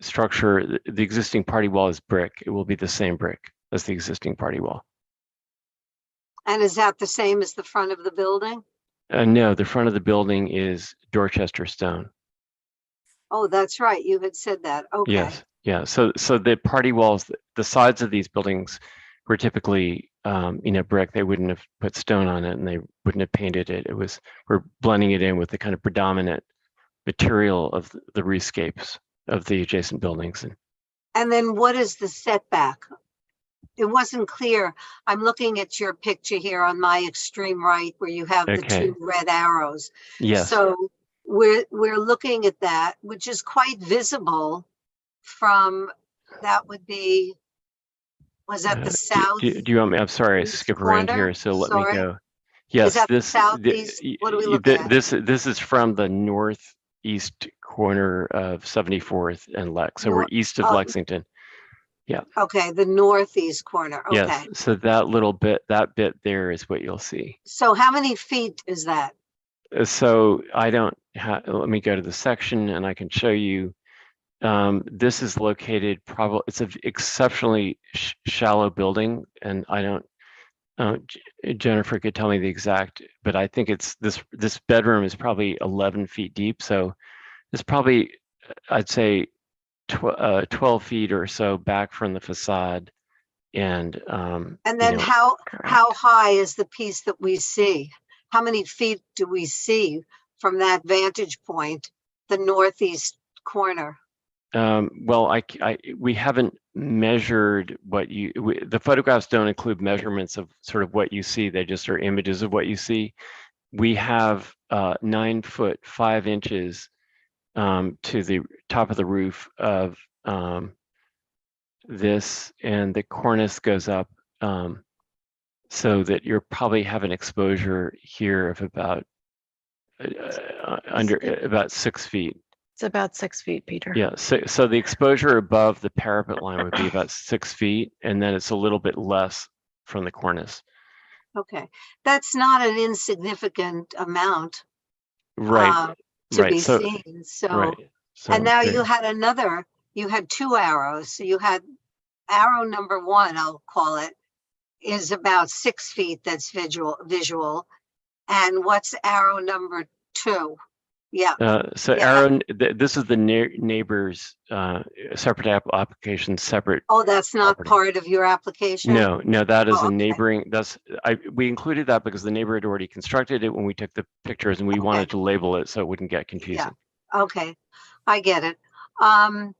structure, the existing party wall is brick. It will be the same brick as the existing party wall. And is that the same as the front of the building? No, the front of the building is Dorchester stone. Oh, that's right. You had said that. Okay. Yes, yeah. So the party walls, the sides of these buildings were typically, you know, brick. They wouldn't have put stone on it, and they wouldn't have painted it. We're blending it in with the kind of predominant material of the roofscapes of the adjacent buildings. And then what is the setback? It wasn't clear. I'm looking at your picture here on my extreme right where you have the Okay. two red arrows. Yes. So we're looking at that, which is quite visible from, that would be, was that the south? Do you want me? I'm sorry, I skip around corner? here, so let Sorry. me go. Yes, that the this southeast? What are we looking at? this is from the northeast corner of 74th and Lex. So we're east of oh. Lexington. Yeah. Okay, the northeast corner. Okay. Yes. So that little bit, that bit there is what you'll see. So how many feet is that? So I don't have, let me go to the section and I can show you. This is located probably, it's an exceptionally shallow building, and I don't, Jennifer could tell me the exact, but I think it's this bedroom is probably 11 feet deep. So it's probably, I'd say 12 feet or so back from the facade. And then you know, how high is the piece that we see? How many feet do we see from that vantage point, the northeast corner? Well, we haven't measured what the photographs don't include measurements of sort of what you see. They just are images of what you see. We have 9 foot 5 inches to the top of the roof of this, and the cornice goes up so that you probably have an exposure here of about about 6 feet. It's about 6 feet, Peter. Yeah, so the exposure above the parapet line would be about 6 feet, and then it's a little bit less from the cornice. Okay, that's not an insignificant amount. Right. To right. be So, seen. So, right. So and now there- you had 2 arrows. So you had arrow number 1, I'll call it, is about 6 feet. That's visual. And what's arrow number 2? Yeah. So yeah. Aaron, this is the neighbor's separate application, separate. Oh, that's not property. part of your application? No, that is Oh, a okay. neighboring, we included that because the neighbor had already constructed it when we took the pictures, and we wanted to label it so it wouldn't get confusing. Okay, I get it. I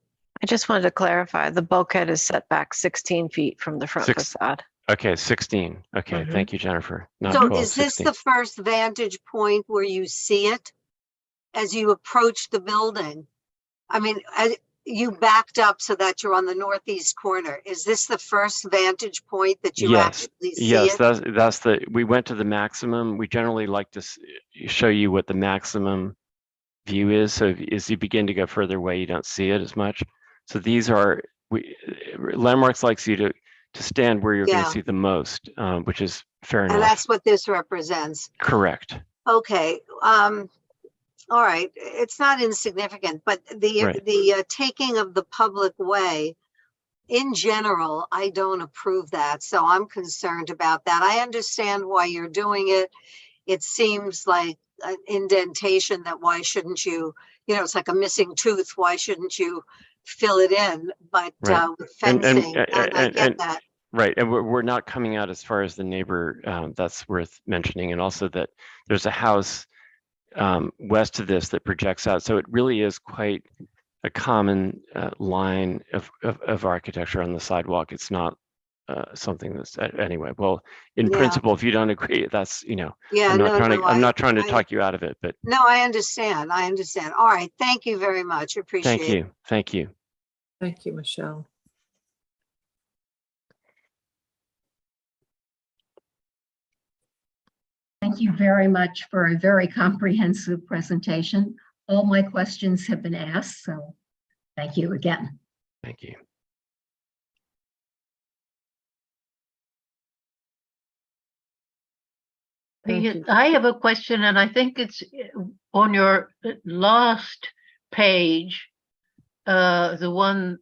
just wanted to clarify, the bulkhead is set back 16 feet from the front facade. Okay, 16. Okay, thank you, Jennifer. Not So 12, is this 16. the first vantage point where you see it as you approach the building? I mean, you backed up so that you're on the northeast corner. Is this the first vantage point that you actually see yes, it? that's we went to the maximum. We generally like to show you what the maximum view is. So as you begin to go further away, you don't see it as much. So these are, Landmarks likes you to stand where you're going to see the most, which is fair enough. And that's what this represents. Correct. Okay. All right. It's not insignificant, but the taking of the public way, in general, I don't approve that. So I'm concerned about that. I understand why you're doing it. It seems like an indentation that why shouldn't you, it's like a missing tooth. Why shouldn't you fill it in, but Right. with And fencing, and I get that. right, and we're not coming out as far as the neighbor. That's worth mentioning, and also that there's a house west of this that projects out, so it really is quite a common line of architecture on the sidewalk. It's not something that's anyway. Well, in Yeah. principle, if you don't agree, that's Yeah, I'm not no, trying no, to I'm not trying to talk you out of it, but no, I understand. I understand. All right. Thank you very much. Appreciate thank it. you, thank you. Thank you, Michelle. Thank you very much for a very comprehensive presentation. All my questions have been asked, so thank you again. Thank you. I have a question, and I think it's on your last page, the one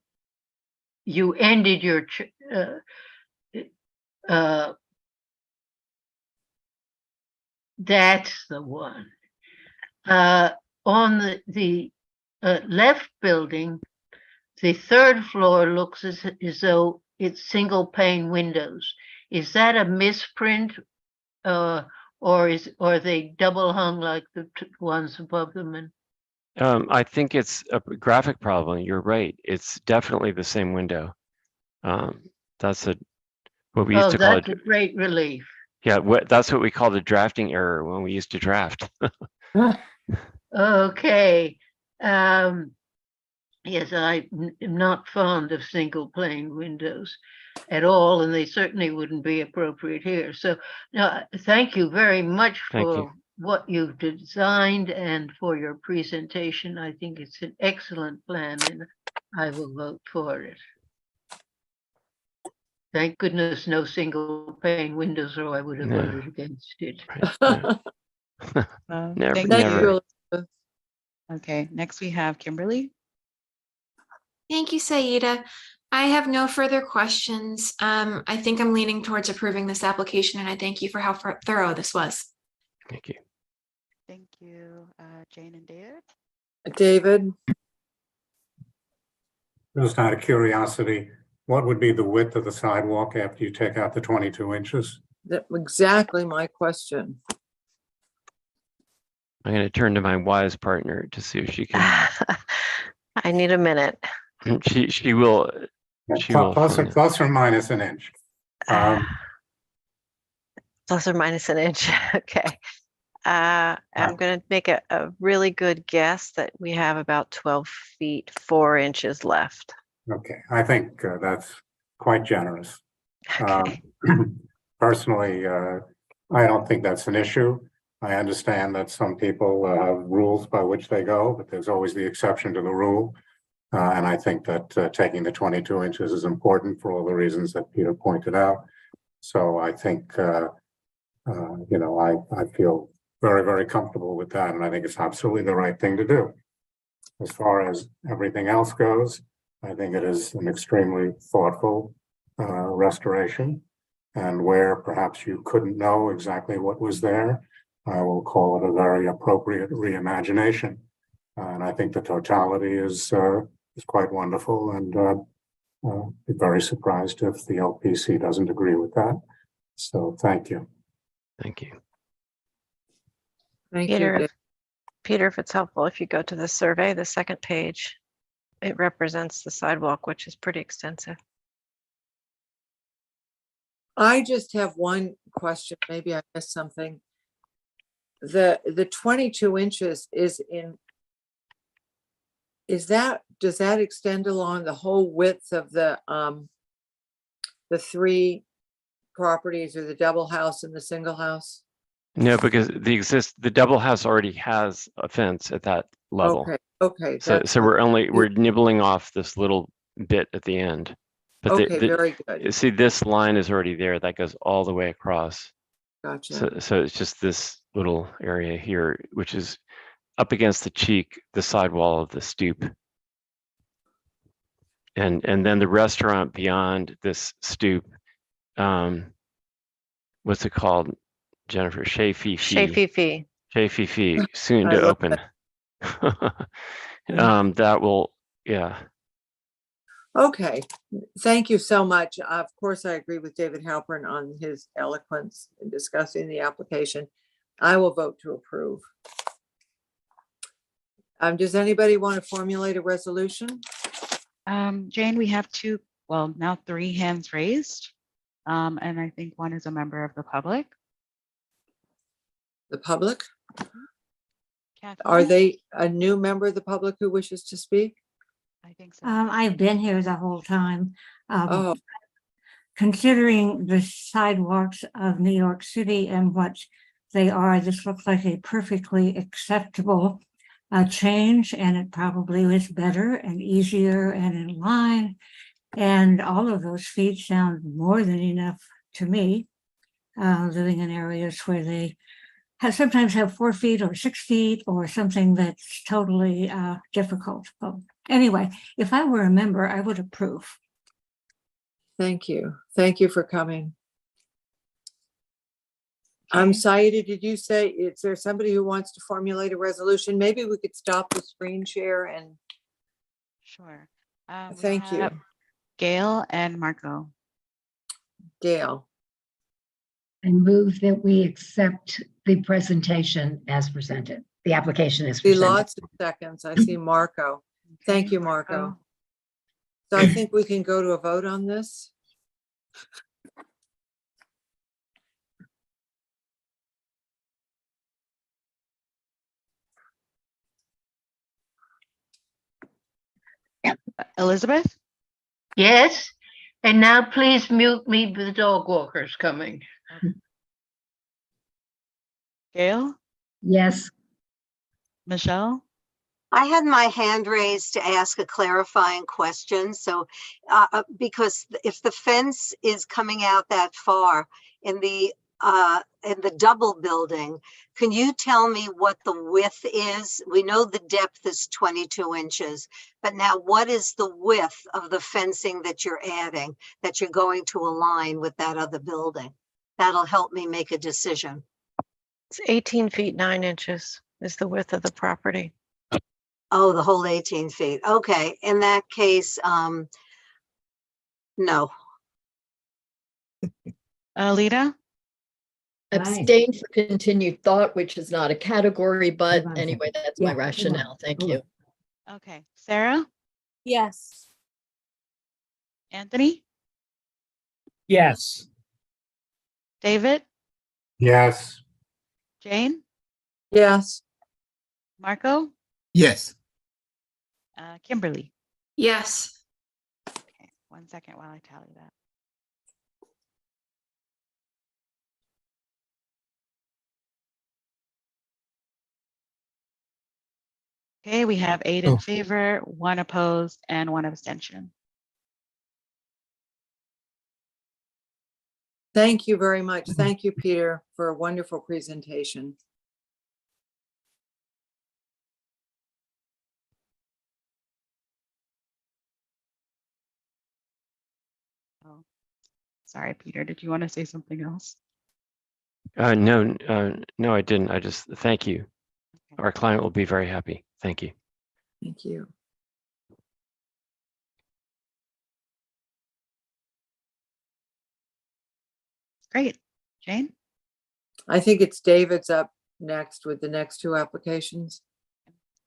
you ended your that's the one. On the left building, the third floor looks as though it's single pane windows. Is that a misprint, or are they double hung like the ones above them? And I think it's a graphic problem. You're right. It's definitely the same window. That's what we used to call it. That's a great relief. Yeah, that's what we call the drafting error when we used to draft. Okay. Yes, I am not fond of single pane windows at all, and they certainly wouldn't be appropriate here. So, no, thank you very much for what you've designed and for your presentation. I think it's an excellent plan, and I will vote for it. Thank goodness no single pane windows, or I would have voted against it. Never, Thank never. you. Okay, next we have Kimberly. Thank you, Saida. I have no further questions. I think I'm leaning towards approving this application, and I thank you for how thorough this was. Thank you. Thank you, Jane and David. David? Just out of curiosity, what would be the width of the sidewalk after you take out the 22 inches? That's exactly my question. I'm going to turn to my wise partner to see if she can. I need a minute. She will. She will. Plus or minus an inch. Plus or minus an inch. Okay. I'm going to make a really good guess that we have about 12 feet, 4 inches left. Okay, I think that's quite generous. Okay. Personally, I don't think that's an issue. I understand that some people have rules by which they go, but there's always the exception to the rule. And I think that taking the 22 inches is important for all the reasons that Peter pointed out. So I think, I feel very, very comfortable with that. And I think it's absolutely the right thing to do. As far as everything else goes, I think it is an extremely thoughtful restoration. And where perhaps you couldn't know exactly what was there, I will call it a very appropriate reimagination. And I think the totality is quite wonderful, and be very surprised if the LPC doesn't agree with that. So thank you. Thank you. Thank Peter, you. Peter, if it's helpful, if you go to the survey, the second page, it represents the sidewalk, which is pretty extensive. I just have one question. Maybe I missed something. The 22 inches is in. Does that extend along the whole width of the 3 properties, or the double house and the single house? No, because the double house already has a fence at that level. Okay. So we're nibbling off this little bit at the end. But okay, very good. See, this line is already there. That goes all the way across. Gotcha. So it's just this little area here, which is up against the sidewall of the stoop. And then the restaurant beyond this stoop, what's it called, Jennifer? Chez Fifi. Chez Fifi, soon to open. That will, yeah. Okay, thank you so much. Of course, I agree with David Halpern on his eloquence in discussing the application. I will vote to approve. Does anybody want to formulate a resolution? Jane, we have two, well, now three hands raised. And I think one is a member of the public. The public? Kathleen? Are they a new member of the public who wishes to speak? I think so. I've been here the whole time. Oh, Considering the sidewalks of New York City and what they are, this looks like a perfectly acceptable change, and it probably was better and easier and in line. And all of those feet sound more than enough to me, living in areas where they sometimes have 4 feet or 6 feet or something that's totally difficult. But anyway, if I were a member, I would approve. thank you. Thank you for coming. Saida, did you say, is there somebody who wants to formulate a resolution? Maybe we could stop the screen share and. Sure. Thank you. Gail and Marco. Gail. I move that we accept the presentation as presented. The application is See presented. lots of seconds. I see Marco. Thank you, Marco. So I think we can go to a vote on this. Elizabeth? Yes. And now please mute me, the dog walker's coming. Gail? Yes. Michelle? I had my hand raised to ask a clarifying question. So, because if the fence is coming out that far in the double building, can you tell me what the width is? We know the depth is 22 inches, but now what is the width of the fencing that you're adding, that you're going to align with that other building? That'll help me make a decision. It's 18 feet 9 inches is the width of the property. Oh, the whole 18 feet. Okay. In that case, no. Lita? Abstain for continued thought, which is not a category, but anyway, that's my rationale. Thank you. Okay. Sarah? Yes. Anthony? Yes. David? Yes. Jane? Yes. Marco? Yes. Kimberly? Yes. Okay, 1 second while I tally that. Okay, we have 8 in favor, 1 opposed, and 1 abstention. Thank you very much. Thank you, Peter, for a wonderful presentation. Oh, sorry, Peter. Did you want to say something else? No, I didn't. I just thank you. Our client will be very happy. Thank you. Thank you. Great. Jane? I think it's David's up next with the next 2 applications.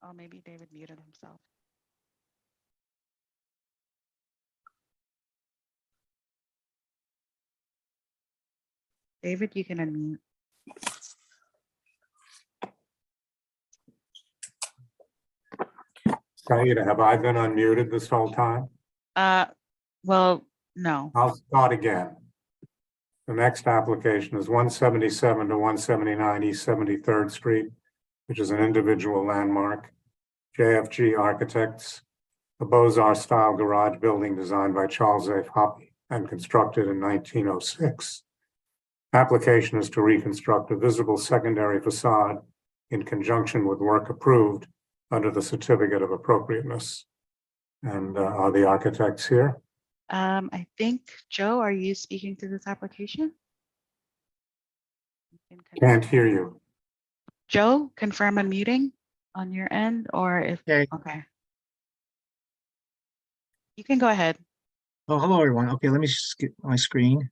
Oh, maybe David muted himself. David, you can unmute. Saida, have I been unmuted this whole time? Well, no. I'll start again. The next application is 177 to 179 East 73rd Street, which is an individual landmark. JFG Architects, a Beaux-Arts style garage building designed by Charles A. Hoppe and constructed in 1906. Application is to reconstruct a visible secondary facade in conjunction with work approved under the certificate of appropriateness. And are the architects here? I think, Joe, are you speaking to this application? Can't hear you. Joe, confirm unmuting on your end, or if, okay. You can go ahead. Oh, hello, everyone. Okay, let me skip my screen.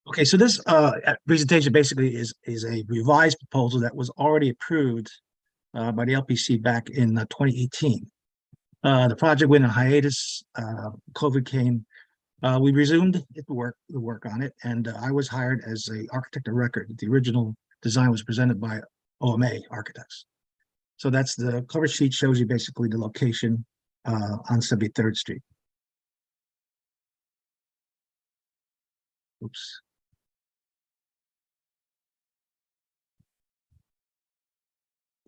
Okay, so this presentation basically is a revised proposal that was already approved by the LPC back in 2018. The project went on hiatus. COVID came. We resumed the work on it, and I was hired as an architect of record. The original design was presented by OMA Architects. So that's the cover sheet, shows you basically the location on 73rd Street. Oops.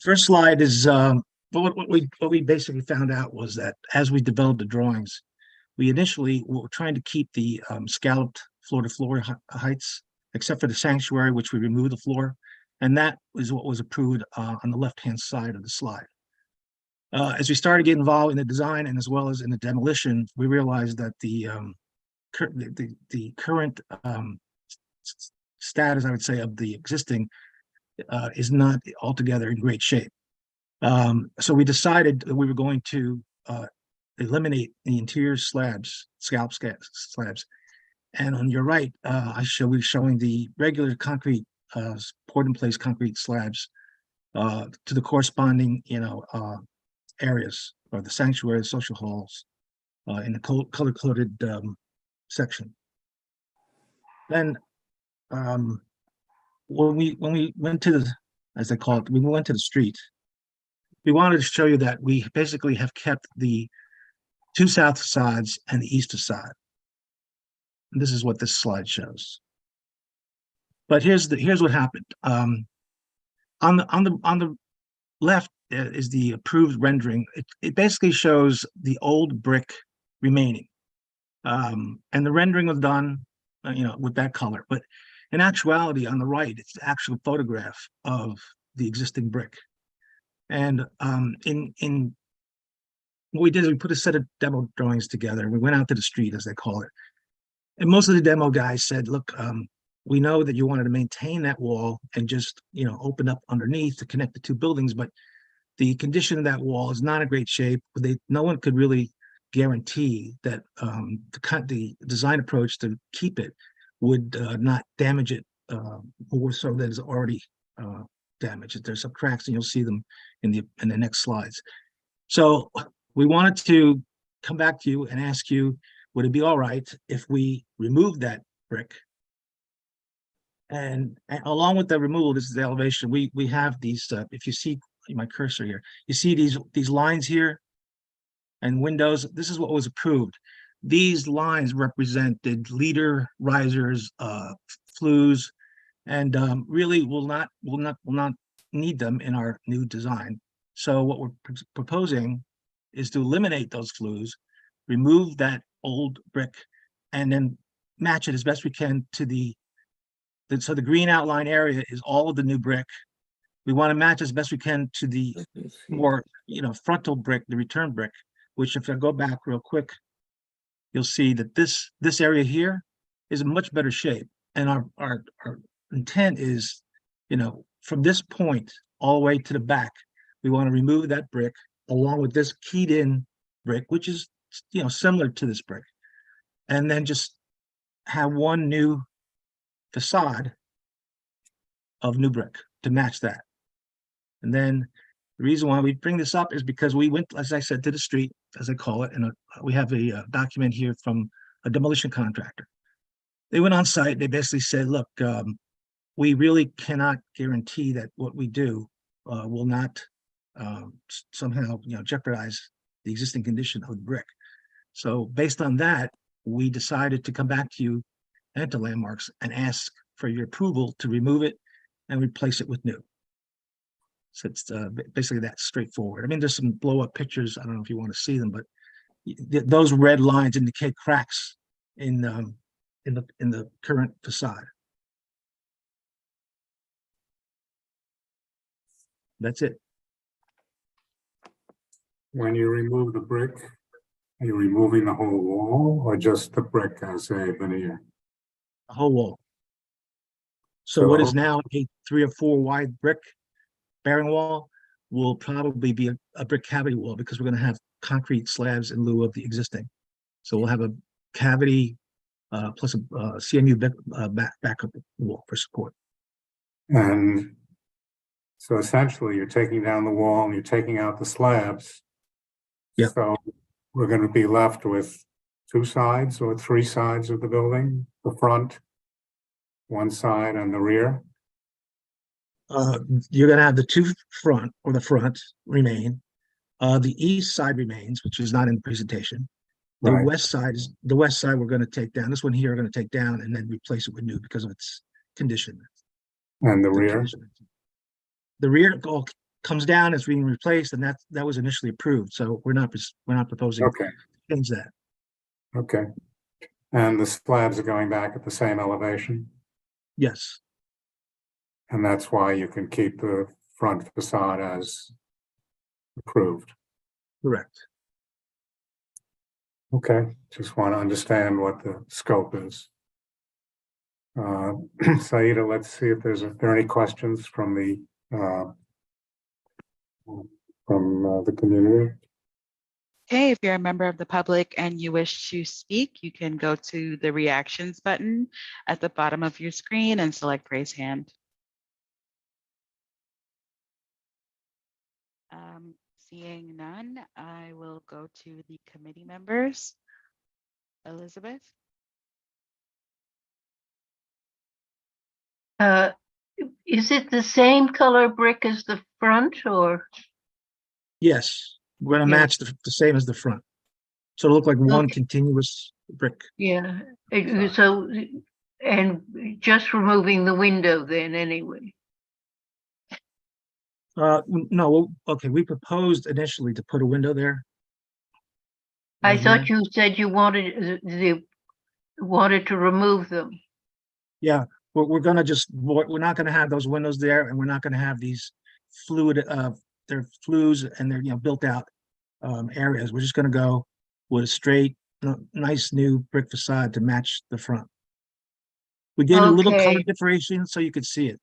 First slide is what we basically found out was that as we developed the drawings, we initially were trying to keep the scalloped floor-to-floor heights, except for the sanctuary, which we removed the floor, and that was what was approved on the left-hand side of the slide. As we started getting involved in the design and as well as in the demolition, we realized that the current status, I would say, of the existing is not altogether in great shape. So we decided that we were going to eliminate the interior slabs, scallop slabs. And on your right, I shall be showing the regular concrete, poured in place concrete slabs to the corresponding, areas, or the sanctuary, social halls, in the color-coded section. Then when we went to the, as they call it, we went to the street, we wanted to show you that we basically have kept the two south facades and the east facade. And this is what this slide shows. But here's what happened. On the left is the approved rendering. It basically shows the old brick remaining, and the rendering was done, with that color. But in actuality, on the right, it's the actual photograph of the existing brick. And in what we did is we put a set of demo drawings together. We went out to the street, as they call it. And most of the demo guys said, look, we know that you wanted to maintain that wall and just, open up underneath to connect the two buildings, but the condition of that wall is not in great shape. No one could really guarantee that the design approach to keep it would not damage it more so than is already damaged. There's some cracks, and you'll see them in the next slides. So we wanted to come back to you and ask you, would it be all right if we remove that brick? And along with the removal, this is the elevation. We have these. If you see my cursor here, you see these lines here and windows. This is what was approved. These lines represented leader risers, flues, and really will not need them in our new design. So what we're proposing is to eliminate those flues, remove that old brick, and then match it as best we can to so the green outline area is all of the new brick. We want to match as best we can to the more, frontal brick, the return brick, which if I go back real quick, you'll see that this area here is in much better shape. And our intent is, from this point all the way to the back, we want to remove that brick along with this keyed in brick, which is, similar to this brick, and then just have one new facade of new brick to match that. And then the reason why we bring this up is because we went, as I said, to the street, as I call it, and we have a document here from a demolition contractor. They went on site. They basically said, look, we really cannot guarantee that what we do will not somehow, jeopardize the existing condition of the brick. So based on that, we decided to come back to you and to Landmarks and ask for your approval to remove it and replace it with new. So it's basically that straightforward. I mean, there's some blow up pictures. I don't know if you want to see them, but those red lines indicate cracks in the current facade. That's it. When you remove the brick, are you removing the whole wall or just the brick as a veneer? The whole wall. So what is now a 3 or 4 wide brick bearing wall will probably be a brick cavity wall, because we're going to have concrete slabs in lieu of the existing. So we'll have a cavity plus a CMU backup wall for support. And so essentially you're taking down the wall and you're taking out the slabs. Yeah. So we're going to be left with 2 sides or 3 sides of the building, the front, one side, and the rear. You're going to have the 2 front, or the front, remain. The east side remains, which is not in the presentation. The Right. west side we're going to take down. This one here we're going to take down and then replace it with new because of its condition. And the rear? The rear all comes down, it's being replaced, and that was initially approved. So we're not proposing Okay. to change that. Okay. And the slabs are going back at the same elevation? Yes. And that's why you can keep the front facade as approved. Correct. Okay, just want to understand what the scope is. Saida, let's see if there are any questions from the community. Okay, if you're a member of the public and you wish to speak, you can go to the reactions button at the bottom of your screen and select raise hand. Seeing none, I will go to the committee members. Elizabeth? Is it the same color brick as the front, or? Yes, we're going to Yeah. match the same as the front. So it'll look like one continuous brick. Yeah, so, and just removing the window then anyway. No, okay, we proposed initially to put a window there. I Right thought here. you said you wanted to remove them. Yeah, we're gonna we're not gonna have those windows there, and we're not gonna have these they're flues and they're built out areas. We're just gonna go with a straight, nice new brick facade to match the front. We gave it a little color Okay. differentiation so you could see it.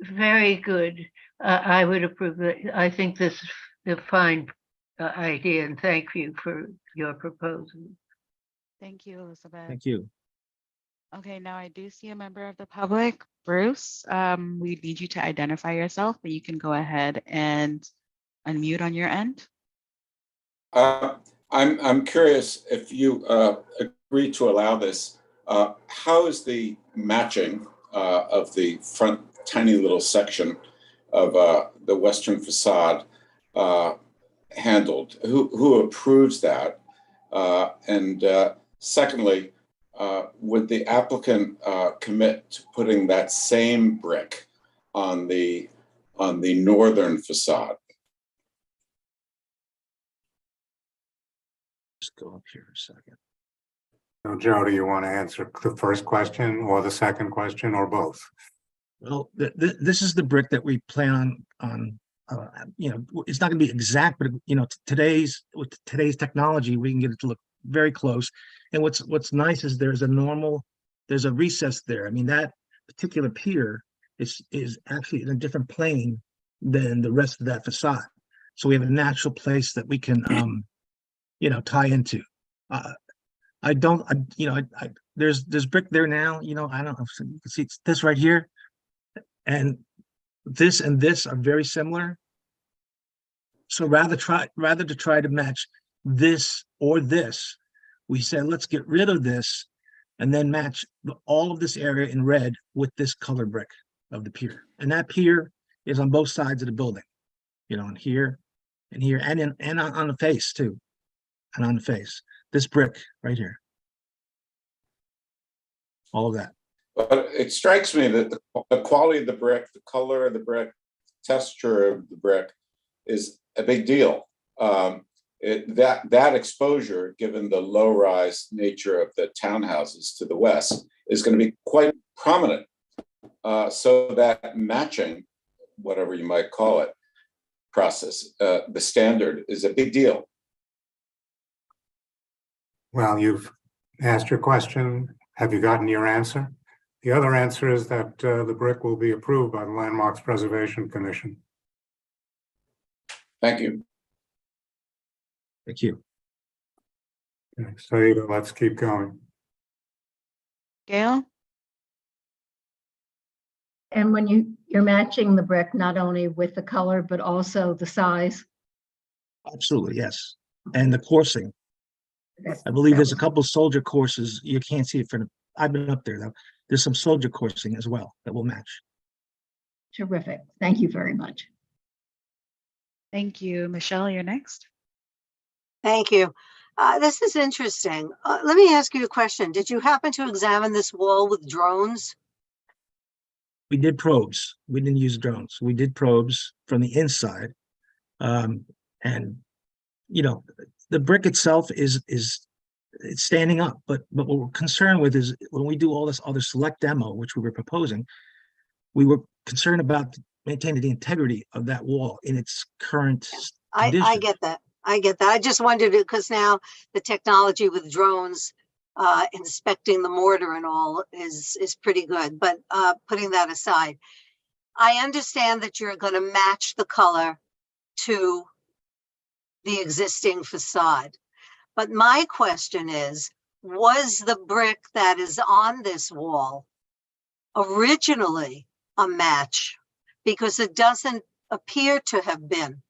Very good. I would approve that. I think this is a fine idea, and thank you for your proposal. Thank you, Elizabeth. Thank you. Okay, now I do see a member of the public, Bruce. We need you to identify yourself, but you can go ahead and unmute on your end. I'm curious if you agree to allow this. How is the matching of the front tiny little section of the western facade handled? Who approves that? And secondly, would the applicant commit to putting that same brick on the northern facade? Just go up here a second. So Joe, do you want to answer the first question or the second question or both? Well, this is the brick that we plan on. It's not going to be exact, but with today's technology, we can get it to look very close. And what's nice is there's a recess there. I mean, that particular pier is actually in a different plane than the rest of that facade. So we have a natural place that we can tie into. There's brick there now. I don't know if you can see this right here, and this are very similar. So rather to try to match this or this, we said let's get rid of this and then match all of this area in red with this color brick of the pier. And that pier is on both sides of the building, and here and here, and on the face too. And on the face, this brick right here, all of that. But it strikes me that the quality of the brick, the color of the brick, texture of the brick is a big deal. That exposure, given the low-rise nature of the townhouses to the west, is going to be quite prominent. So that matching, whatever you might call it, process, the standard is a big deal. Well, you've asked your question. Have you gotten your answer? The other answer is that the brick will be approved by the Landmarks Preservation Commission. Thank you. Thank you. Okay, so let's keep going. Gail? And when you're matching the brick, not only with the color, but also the size. Absolutely, yes. And the coursing. I believe there's a couple of soldier courses. You can't see it from, I've been up there though. There's some soldier coursing as well that will match. Terrific. Thank you very much. Thank you. Michelle, you're next. Thank you. This is interesting. Let me ask you a question. Did you happen to examine this wall with drones? We did probes. We didn't use drones. We did probes from the inside. And you know, the brick itself is it's standing up, but what we're concerned with is when we do all this other select demo, which we were proposing, we were concerned about maintaining the integrity of that wall in its current condition. I get that. I get that. I just wondered because now the technology with drones inspecting the mortar and all is pretty good. But putting that aside, I understand that you're going to match the color to the existing facade. But my question is, was the brick that is on this wall originally a match? Because it doesn't appear to have been.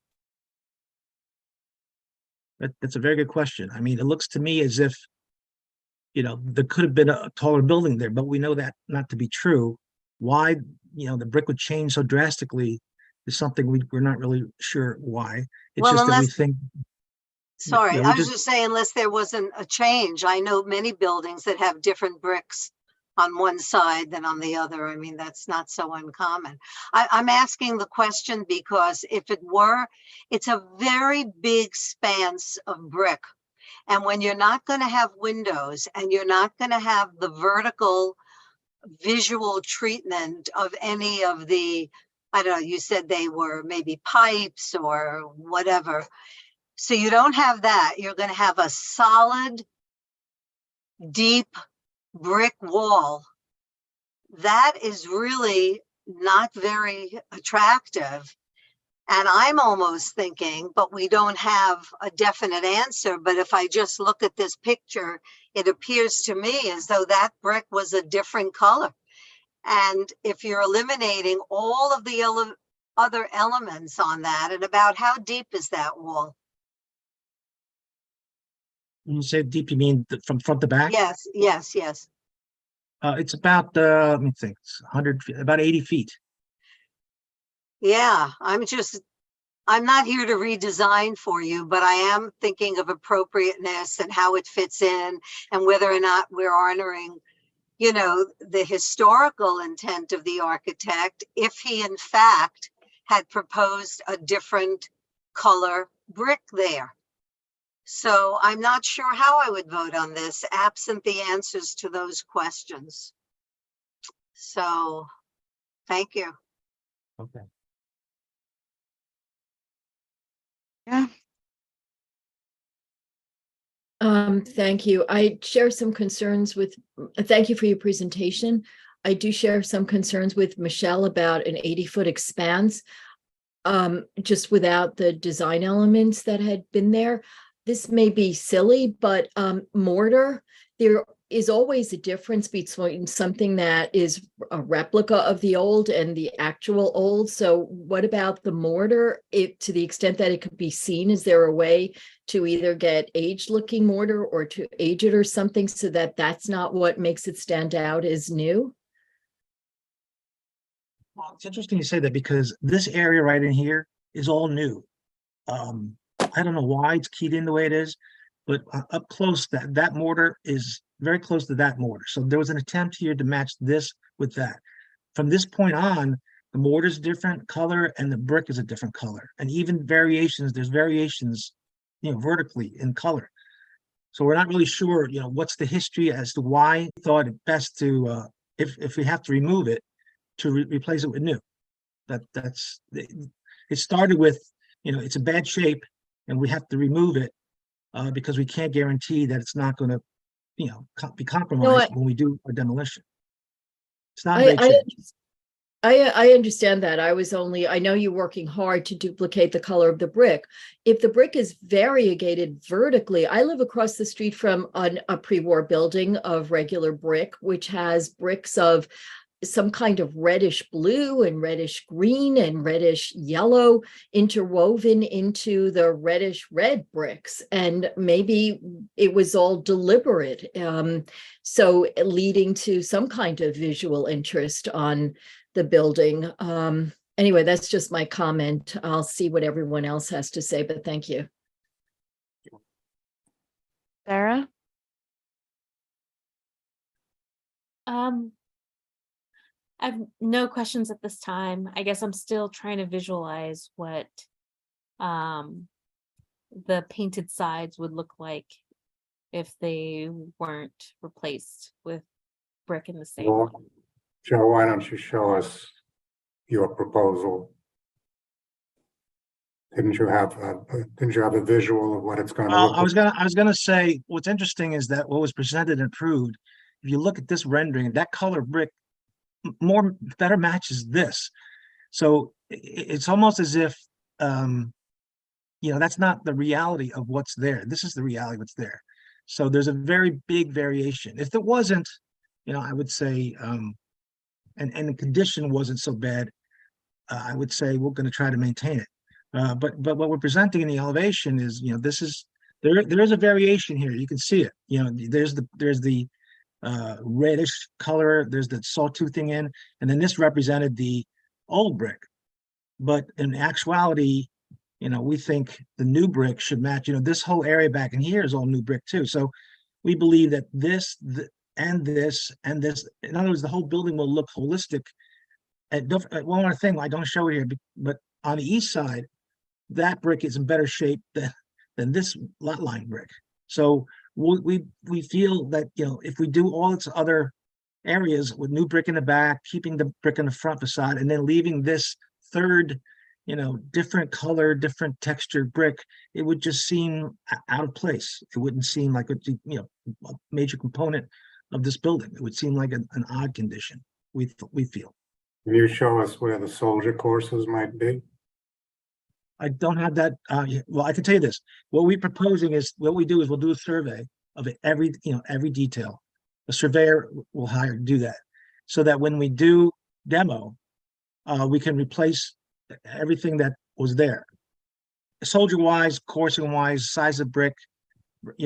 That's a very good question. I mean, it looks to me as if, you know, there could have been a taller building there, but we know that not to be true. Why, you know, the brick would change so drastically is something we're not really sure why. It's Well, just that we unless- think. Sorry, yeah, I was just saying, unless there wasn't a change. I know many buildings that have different bricks on one side than on the other. I mean, that's not so uncommon. I'm asking the question because if it were, it's a very big expanse of brick. And when you're not going to have windows and you're not going to have the vertical visual treatment of any of the, I don't know, you said they were maybe pipes or whatever. So you don't have that. You're going to have a solid, deep brick wall. That is really not very attractive. And I'm almost thinking, but we don't have a definite answer. But if I just look at this picture, it appears to me as though that brick was a different color. And if you're eliminating all of the other elements on that, and about how deep is that wall? When you say deep, you mean from front to back? Yes, yes, yes. It's about, let me think, it's 100 feet, about 80 feet. Yeah, I'm not here to redesign for you, but I am thinking of appropriateness and how it fits in and whether or not we're honoring, you know, the historical intent of the architect if he in fact had proposed a different color brick there. So I'm not sure how I would vote on this absent the answers to those questions. So thank you. Okay. Yeah. Thank you. I share some concerns with, thank you for your presentation. I do share some concerns with Michelle about an 80-foot expanse, just without the design elements that had been there. This may be silly, but mortar, there is always a difference between something that is a replica of the old and the actual old. So what about the mortar? To the extent that it could be seen, is there a way to either get aged looking mortar or to age it or something so that that's not what makes it stand out as new? Well, it's interesting you say that because this area right in here is all new. I don't know why it's keyed in the way it is, but up close, that mortar is very close to that mortar. So there was an attempt here to match this with that. From this point on, the mortar is different color and the brick is a different color. And even variations, there's variations, you know, vertically in color. So we're not really sure, you know, what's the history as to why we thought it best to, if we have to remove it, to replace it with new. It started with, you know, it's a bad shape and we have to remove it because we can't guarantee that it's not going to, you know, be compromised when we do a demolition. It's not very cheap. I understand that. I know you're working hard to duplicate the color of the brick. If the brick is variegated vertically, I live across the street from a pre-war building of regular brick, which has bricks of some kind of reddish blue and reddish green and reddish yellow interwoven into the reddish red bricks. And maybe it was all deliberate. So leading to some kind of visual interest on the building. Anyway, that's just my comment. I'll see what everyone else has to say, but thank you. Sarah? I have no questions at this time. I guess I'm still trying to visualize what the painted sides would look like if they weren't replaced with brick in the same way. Joe, why don't you show us your proposal? Didn't you have a visual of what it's going to look I was gonna say, what's interesting is that what was presented and approved, if you look at this rendering, that color brick better matches this. So it's almost as if, that's not the reality of what's there. This is the reality of what's there. So there's a very big variation. If there wasn't, I would say, and the condition wasn't so bad, I would say we're going to try to maintain it. But what we're presenting in the elevation is, there is a variation here. You can see it. There's the reddish color, there's the sawtoothing in, and then this represented the old brick. But in actuality, we think the new brick should match. This whole area back in here is all new brick too. So we believe that this and this, in other words, the whole building will look holistic. And one more thing I don't show here, but on the east side, that brick is in better shape than this lot line brick. So we feel that, if we do all its other areas with new brick in the back, keeping the brick in the front facade, and then leaving this third, different color, different texture brick, it would just seem out of place. It wouldn't seem like a major component of this building. It would seem like an odd condition, we feel. Can you show us where the soldier courses might be? I don't have that. Well, I can tell you this. What we're proposing is, what we do is we'll do a survey of it, every detail. A surveyor will hire to do that, so that when we do demo, we can replace everything that was there. Soldier wise, coursing wise, size of brick,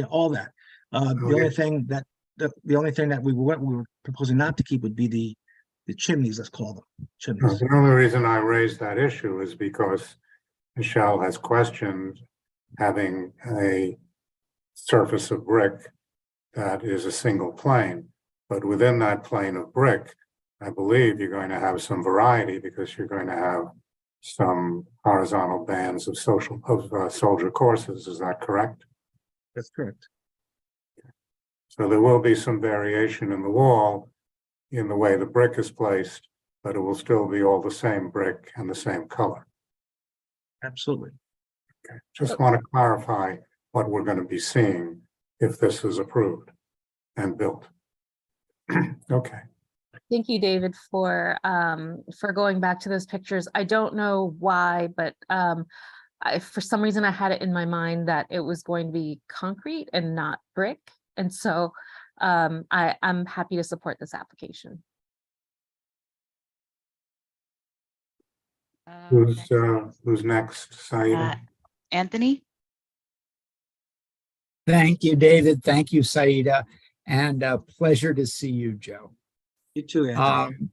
all that. The only thing that we were proposing not to keep would be the chimneys, let's call them chimneys. The only reason I raised that issue is because Michelle has questioned having a surface of brick that is a single plane, but within that plane of brick, I believe you're going to have some variety, because you're going to have some horizontal bands of soldier courses. Is that correct? That's correct. So there will be some variation in the wall in the way the brick is placed, but it will still be all the same brick and the same color. Absolutely. Okay. Just want to clarify what we're going to be seeing if this is approved and built. Okay. Thank you, David, for going back to those pictures. I don't know why, but for some reason I had it in my mind that it was going to be concrete and not brick. And so I'm happy to support this application. Who's next? Saida? Anthony? Thank you, David. Thank you, Saida. And a pleasure to see you, Joe. You too, Anthony.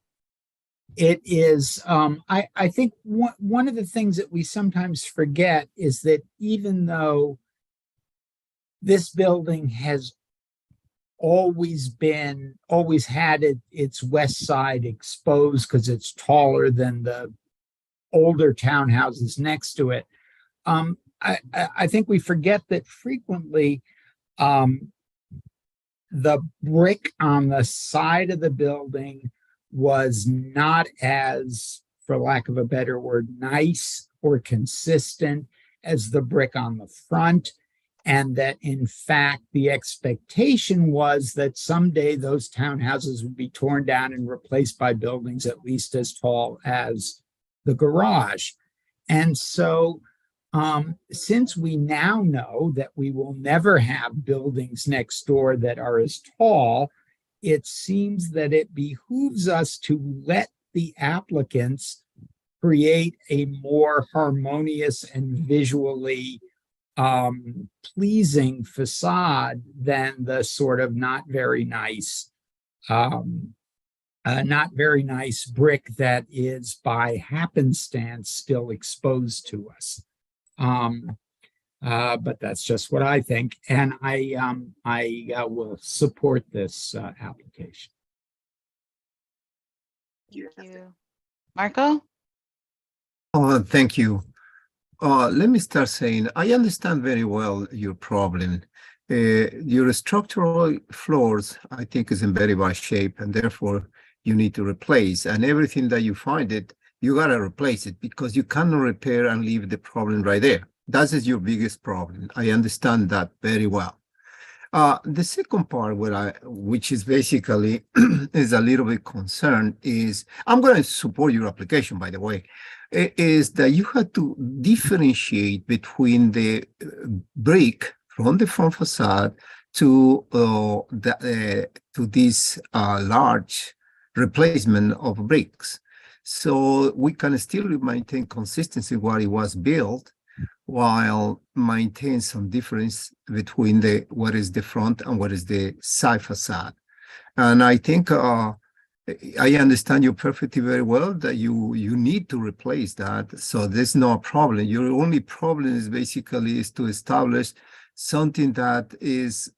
It is, I think one of the things that we sometimes forget is that even though this building has always had its west side exposed because it's taller than the older townhouses next to it, I think we forget that frequently the brick on the side of the building was not as, for lack of a better word, nice or consistent as the brick on the front. and that in fact the expectation was that someday those townhouses would be torn down and replaced by buildings at least as tall as the garage. And so since we now know that we will never have buildings next door that are as tall, it seems that it behooves us to let the applicants create a more harmonious and visually pleasing facade than the sort of not very nice brick that is by happenstance still exposed to us. But that's just what I think, and I will support this application. Thank you. Marco? Oh, thank you. Let me start saying, I understand very well your problem. Your structural floors, I think, is in very bad shape, and therefore you need to replace. And everything that you find it, you gotta replace it because you cannot repair and leave the problem right there. That is your biggest problem. I understand that very well. The second part, which is basically is a little bit concerned, is I'm going to support your application, by the way, is that you have to differentiate between the brick from the front facade to this large replacement of bricks. So we can still maintain consistency what it was built, while maintain some difference between what is the front and what is the side facade. And I think I understand you perfectly very well that you need to replace that. So there's no problem. Your only problem is basically to establish something that is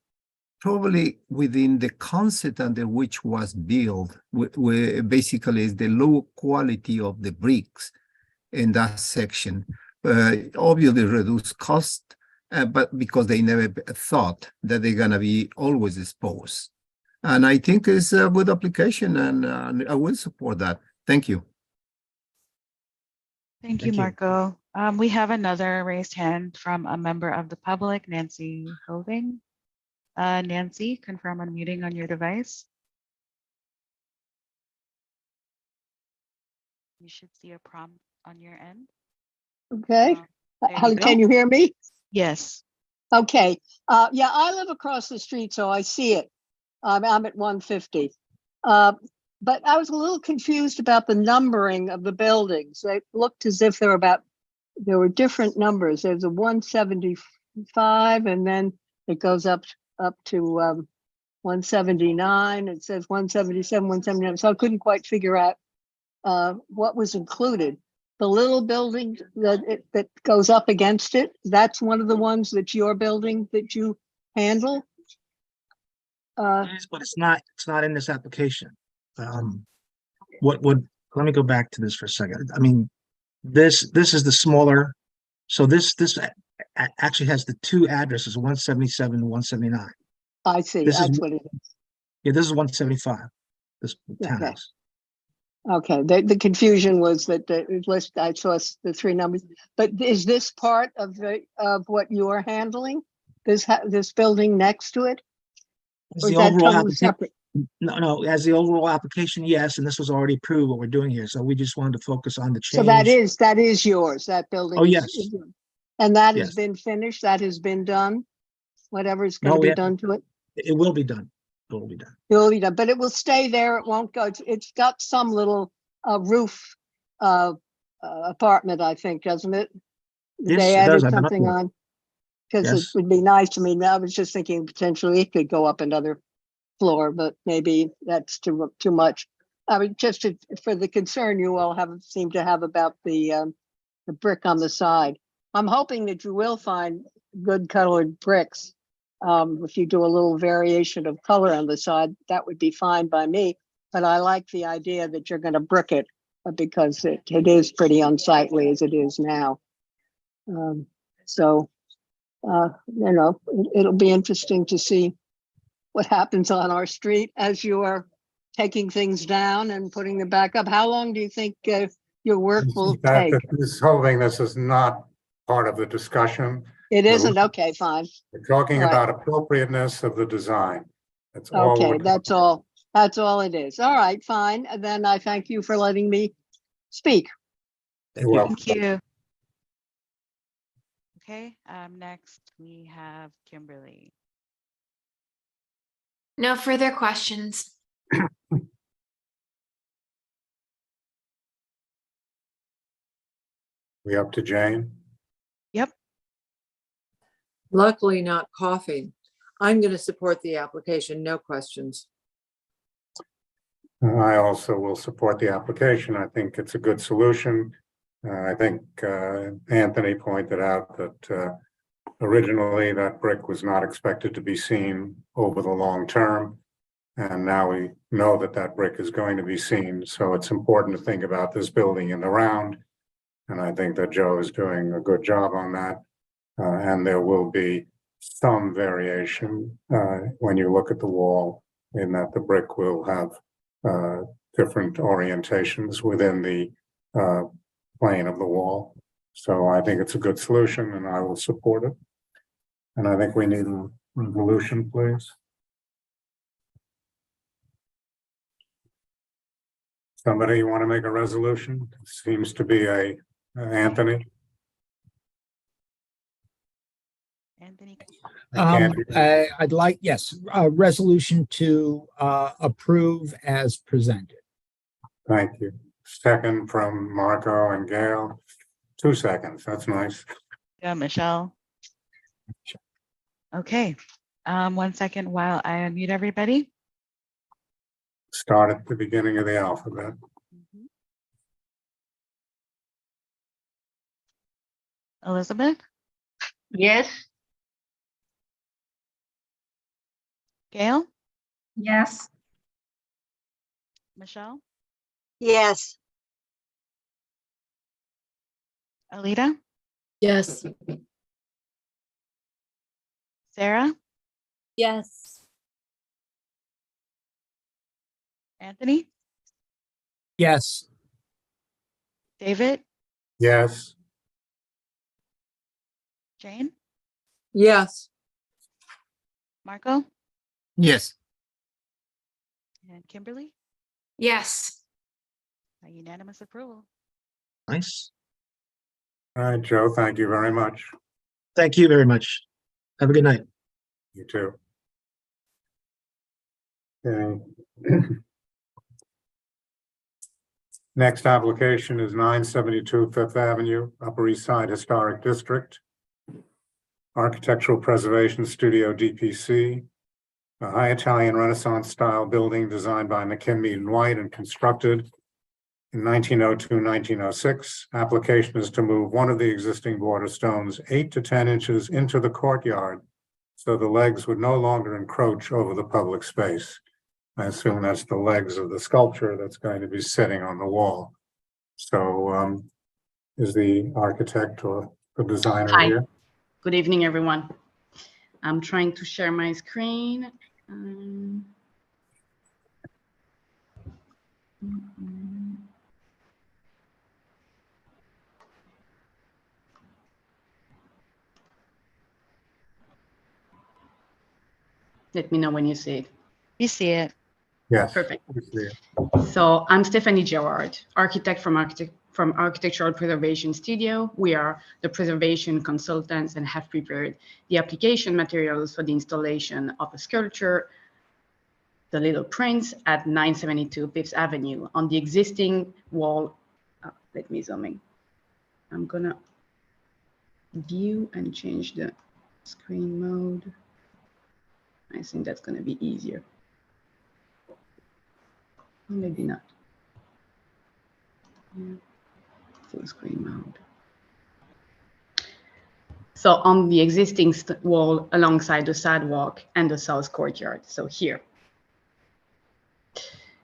probably within the concept under which was built, where basically is the low quality of the bricks in that section. Obviously reduce cost, but because they never thought that they're gonna be always exposed. And I think it's a good application, and I will support that. Thank you. Thank you, Marco. We have another raised hand from a member of the public, Nancy Hoving. Nancy, confirm unmuting on your device. You should see a prompt on your end. Okay. There you Can go. you hear me? Yes. Okay. Yeah, I live across the street, so I see it. I'm at 150. But I was a little confused about the numbering of the buildings. They looked as if there were different numbers. There's a 175, and then it goes up to 179. It says 177, 179. So I couldn't quite figure out what was included. The little building that goes up against it, that's one of the ones that's your building that you handle? But it's not in this application. Let me go back to this for a second. I mean, this is the smaller, so this actually has the two addresses, 177 and 179. I see, that's what it is. Yeah, this is 175, this townhouse. Okay, the confusion was that the list, I saw the three numbers, but is this part of what you're handling? This building next to it? As Or the is that overall totally separate? No, as the overall application, yes, and this was already approved what we're doing here, so we just wanted to focus on the change. So that is yours, that building? Oh, yes. And that has Yes. been finished, that has been done? Whatever's going to No, be yeah. done to it? It will be done. It will be done. It will be done, but it will stay there, it won't go, it's got some little roof apartment, I think, doesn't it? Yes, They it added does. I've been up something there. on. Because it Yes. would be nice to me. I was just thinking potentially it could go up another floor, but maybe that's too much. I mean, just for the concern you all seem to have about the brick on the side. I'm hoping that you will find good colored bricks. If you do a little variation of color on the side, that would be fine by me. But I like the idea that you're going to brick it because it is pretty unsightly as it is now. It'll be interesting to see what happens on our street as you are taking things down and putting them back up. How long do you think your work will take? Ms. Hoving, this is not part of the discussion. It No. isn't? Okay, fine. We're talking All right. about appropriateness of the design. That's all. Okay, we're- that's all. That's all it is. All right, fine. And then I thank you for letting me speak. You're welcome. Thank you. Okay, next we have Kimberly. No further questions. We up to Jane? Yep. Luckily not coughing. I'm going to support the application, no questions. I also will support the application. I think it's a good solution. I think Anthony pointed out that originally that brick was not expected to be seen over the long term. And now we know that that brick is going to be seen. So it's important to think about this building in the round. And I think that Joe is doing a good job on that. And there will be some variation when you look at the wall, in that the brick will have different orientations within the plane of the wall. So I think it's a good solution and I will support it. And I think we need a resolution, please. Somebody want to make a resolution? Seems to be Anthony. Anthony. I'd like, yes, a resolution to approve as presented. Thank you. Second from Marco and Gail. 2 seconds. That's nice. Yeah, Michelle. Okay, 1 second while I unmute everybody. Start at the beginning of the alphabet. Elizabeth? Yes. Gail? Yes. Michelle? Yes. Alita? Yes. Sarah? Yes. Anthony? Yes. David? Yes. Jane? Yes. Marco? Yes. And Kimberly? Yes. A unanimous approval. Nice. All right, Joe, thank you very much. Thank you very much. Have a good night. You too. Okay. Next application is 972 Fifth Avenue, Upper East Side Historic District. Architectural Preservation Studio, DPC. A high Italian Renaissance style building designed by McKim and White and constructed in 1902-1906. Application is to move one of the existing border stones 8 to 10 inches into the courtyard, so the legs would no longer encroach over the public space. I assume that's the legs of the sculpture that's going to be sitting on the wall. So is the architect or the designer Hi. here? Good evening, everyone. I'm trying to share my screen. Let me know when you see it. You see it. Yes. Perfect. we see it. So I'm Stephanie Gerard, architect from Architectural Preservation Studio. We are the preservation consultants and have prepared the application materials for the installation of a sculpture, The Little Prince, at 972 Fifth Avenue on the existing wall. Let me zoom in. I'm gonna view and change the screen mode. I think that's gonna be easier. Maybe not. Yeah. Full screen mode. So on the existing wall alongside the sidewalk and the south courtyard, so here.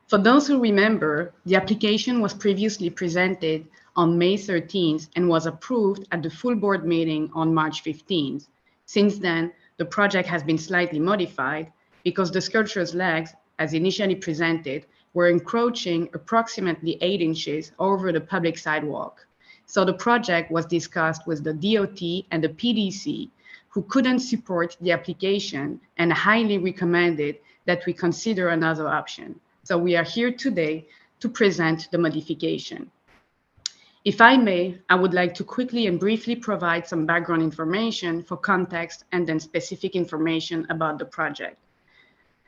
For those who remember, the application was previously presented on May 13th and was approved at the full board meeting on March 15th. Since then, the project has been slightly modified because the sculpture's legs, as initially presented, were encroaching approximately 8 inches over the public sidewalk. So the project was discussed with the DOT and the PDC who couldn't support the application and highly recommended that we consider another option. So we are here today to present the modification. If I may, I would like to quickly and briefly provide some background information for context and then specific information about the project.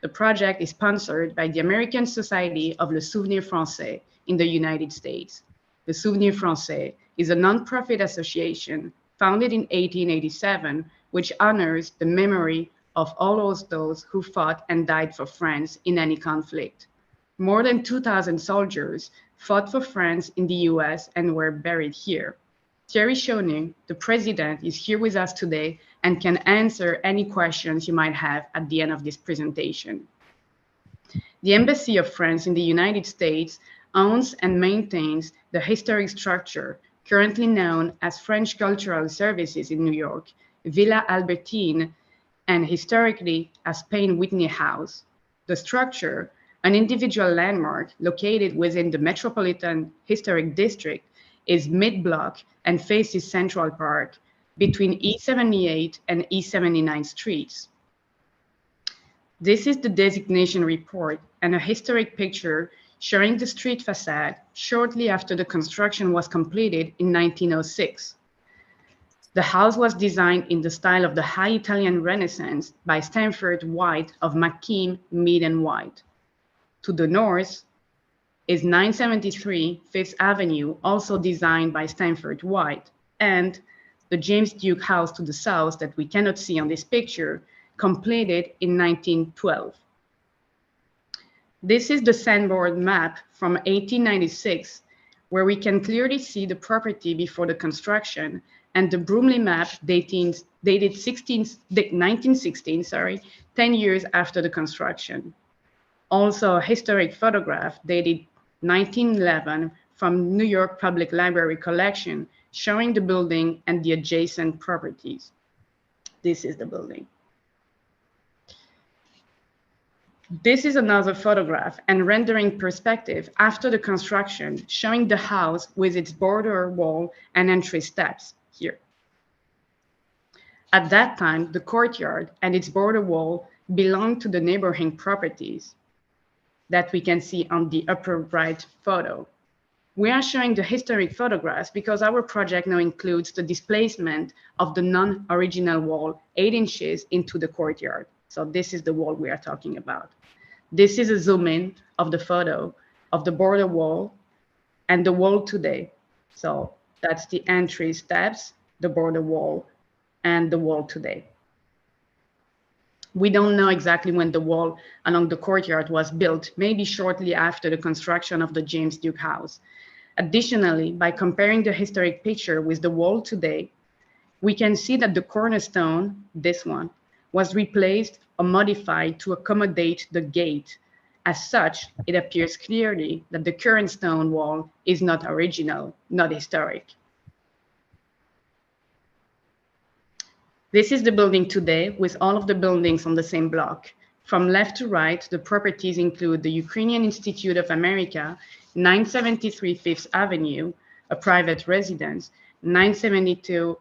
The project is sponsored by the American Society of Le Souvenir Français in the United States. Le Souvenir Français is a nonprofit association founded in 1887, which honors the memory of all of those who fought and died for France in any conflict. More than 2,000 soldiers fought for France in the US and were buried here. Thierry Chauny, the president, is here with us today and can answer any questions you might have at the end of this presentation. The Embassy of France in the United States owns and maintains the historic structure currently known as French Cultural Services in New York, Villa Albertine, and historically as Payne Whitney House. The structure, an individual landmark located within the Metropolitan Historic District, is mid-block and faces Central Park between East 78 and East 79 streets. This is the designation report and a historic picture showing the street facade shortly after the construction was completed in 1906. The house was designed in the style of the High Italian Renaissance by Stanford White of McKean, Mead and White. To the north is 973 Fifth Avenue, also designed by Stanford White, and the James Duke House to the south that we cannot see on this picture, completed in 1912. This is the sandboard map from 1896, where we can clearly see the property before the construction, and the Bromley map dated 1916, 10 years after the construction. Also a historic photograph dated 1911 from New York Public Library collection showing the building and the adjacent properties. This is the building. This is another photograph and rendering perspective after the construction showing the house with its border wall and entry steps here. At that time, the courtyard and its border wall belonged to the neighboring properties that we can see on the upper right photo. We are showing the historic photographs because our project now includes the displacement of the non-original wall 8 inches into the courtyard. So this is the wall we are talking about. This is a zoom in of the photo of the border wall and the wall today. So that's the entry steps, the border wall, and the wall today. We don't know exactly when the wall along the courtyard was built, maybe shortly after the construction of the James Duke House. Additionally, by comparing the historic picture with the wall today, we can see that the cornerstone, this one, was replaced or modified to accommodate the gate. As such, it appears clearly that the current stone wall is not original, not historic. This is the building today with all of the buildings on the same block. From left to right, the properties include the Ukrainian Institute of America, 973 Fifth Avenue, a private residence, 972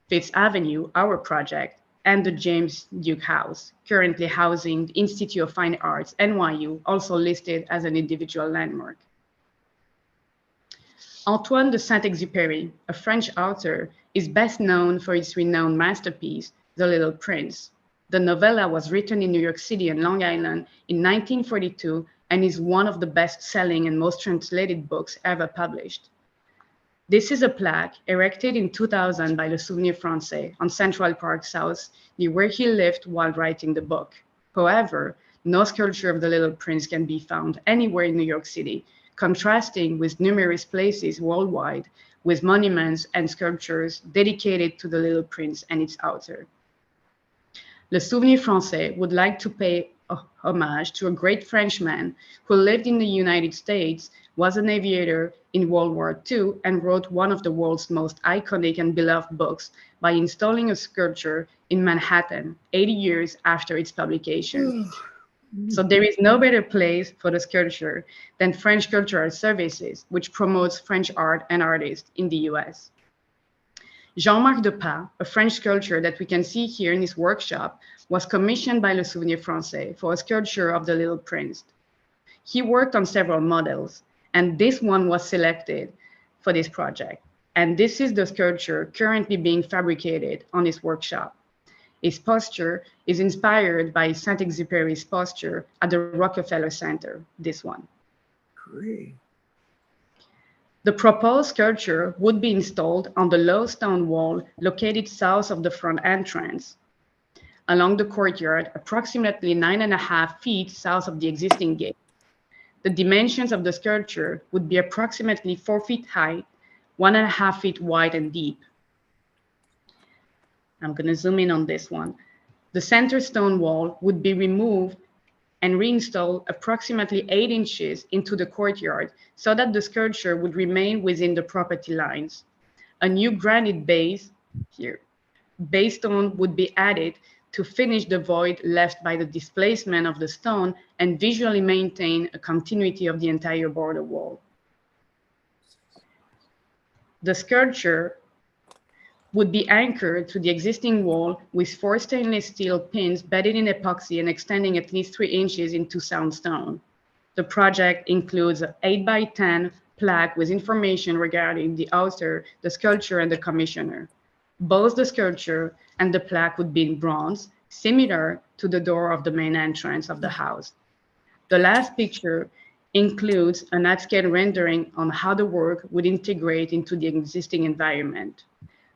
Fifth Avenue, our project, and the James Duke House, currently housing the Institute of Fine Arts, NYU, also listed as an individual landmark. Antoine de Saint-Exupéry, a French author, is best known for its renowned masterpiece, The Little Prince. The novella was written in New York City and Long Island in 1942 and is one of the best-selling and most translated books ever published. This is a plaque erected in 2000 by Le Souvenir Français on Central Park South, near where he lived while writing the book. However, no sculpture of the Little Prince can be found anywhere in New York City, contrasting with numerous places worldwide with monuments and sculptures dedicated to the Little Prince and its author. Le Souvenir Français would like to pay homage to a great Frenchman who lived in the United States, was an aviator in World War II, and wrote one of the world's most iconic and beloved books by installing a sculpture in Manhattan 80 years after its publication. So there is no better place for the sculpture than French Cultural Services, which promotes French art and artists in the US. Jean-Marc Depas, a French sculptor that we can see here in his workshop, was commissioned by Le Souvenir Français for a sculpture of the Little Prince. He worked on several models, and this one was selected for this project. And this is the sculpture currently being fabricated on his workshop. His posture is inspired by Saint-Exupéry's posture at the Rockefeller Center, this one. Great. The proposed sculpture would be installed on the low stone wall located south of the front entrance, along the courtyard, approximately 9.5 feet south of the existing gate. The dimensions of the sculpture would be approximately 4 feet high, 1.5 feet wide and deep. I'm going to zoom in on this one. The center stone wall would be removed and reinstalled approximately 8 inches into the courtyard so that the sculpture would remain within the property lines. A new granite base here, base stone would be added to finish the void left by the displacement of the stone and visually maintain a continuity of the entire border wall. The sculpture would be anchored to the existing wall with 4 stainless steel pins bedded in epoxy and extending at least 3 inches into sound stone. The project includes an 8x10 plaque with information regarding the author, the sculpture, and the commissioner. Both the sculpture and the plaque would be in bronze, similar to the door of the main entrance of the house. The last picture includes an at-scale rendering on how the work would integrate into the existing environment.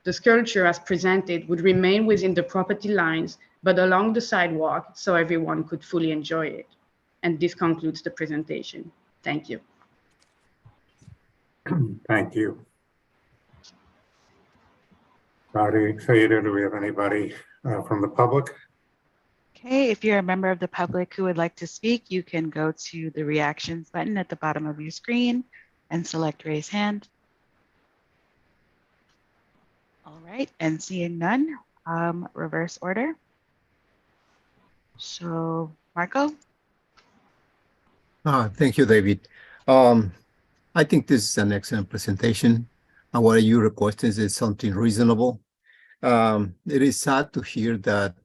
The sculpture as presented would remain within the property lines, but along the sidewalk so everyone could fully enjoy it. And this concludes the presentation. Thank you. Thank you. Theta, do we have anybody from the public? Okay, if you're a member of the public who would like to speak, you can go to the reactions button at the bottom of your screen and select raise hand. All right, and seeing none, reverse order. So, Marco? Thank you, David. I think this is an excellent presentation. And what you requested is something reasonable. It is sad to hear that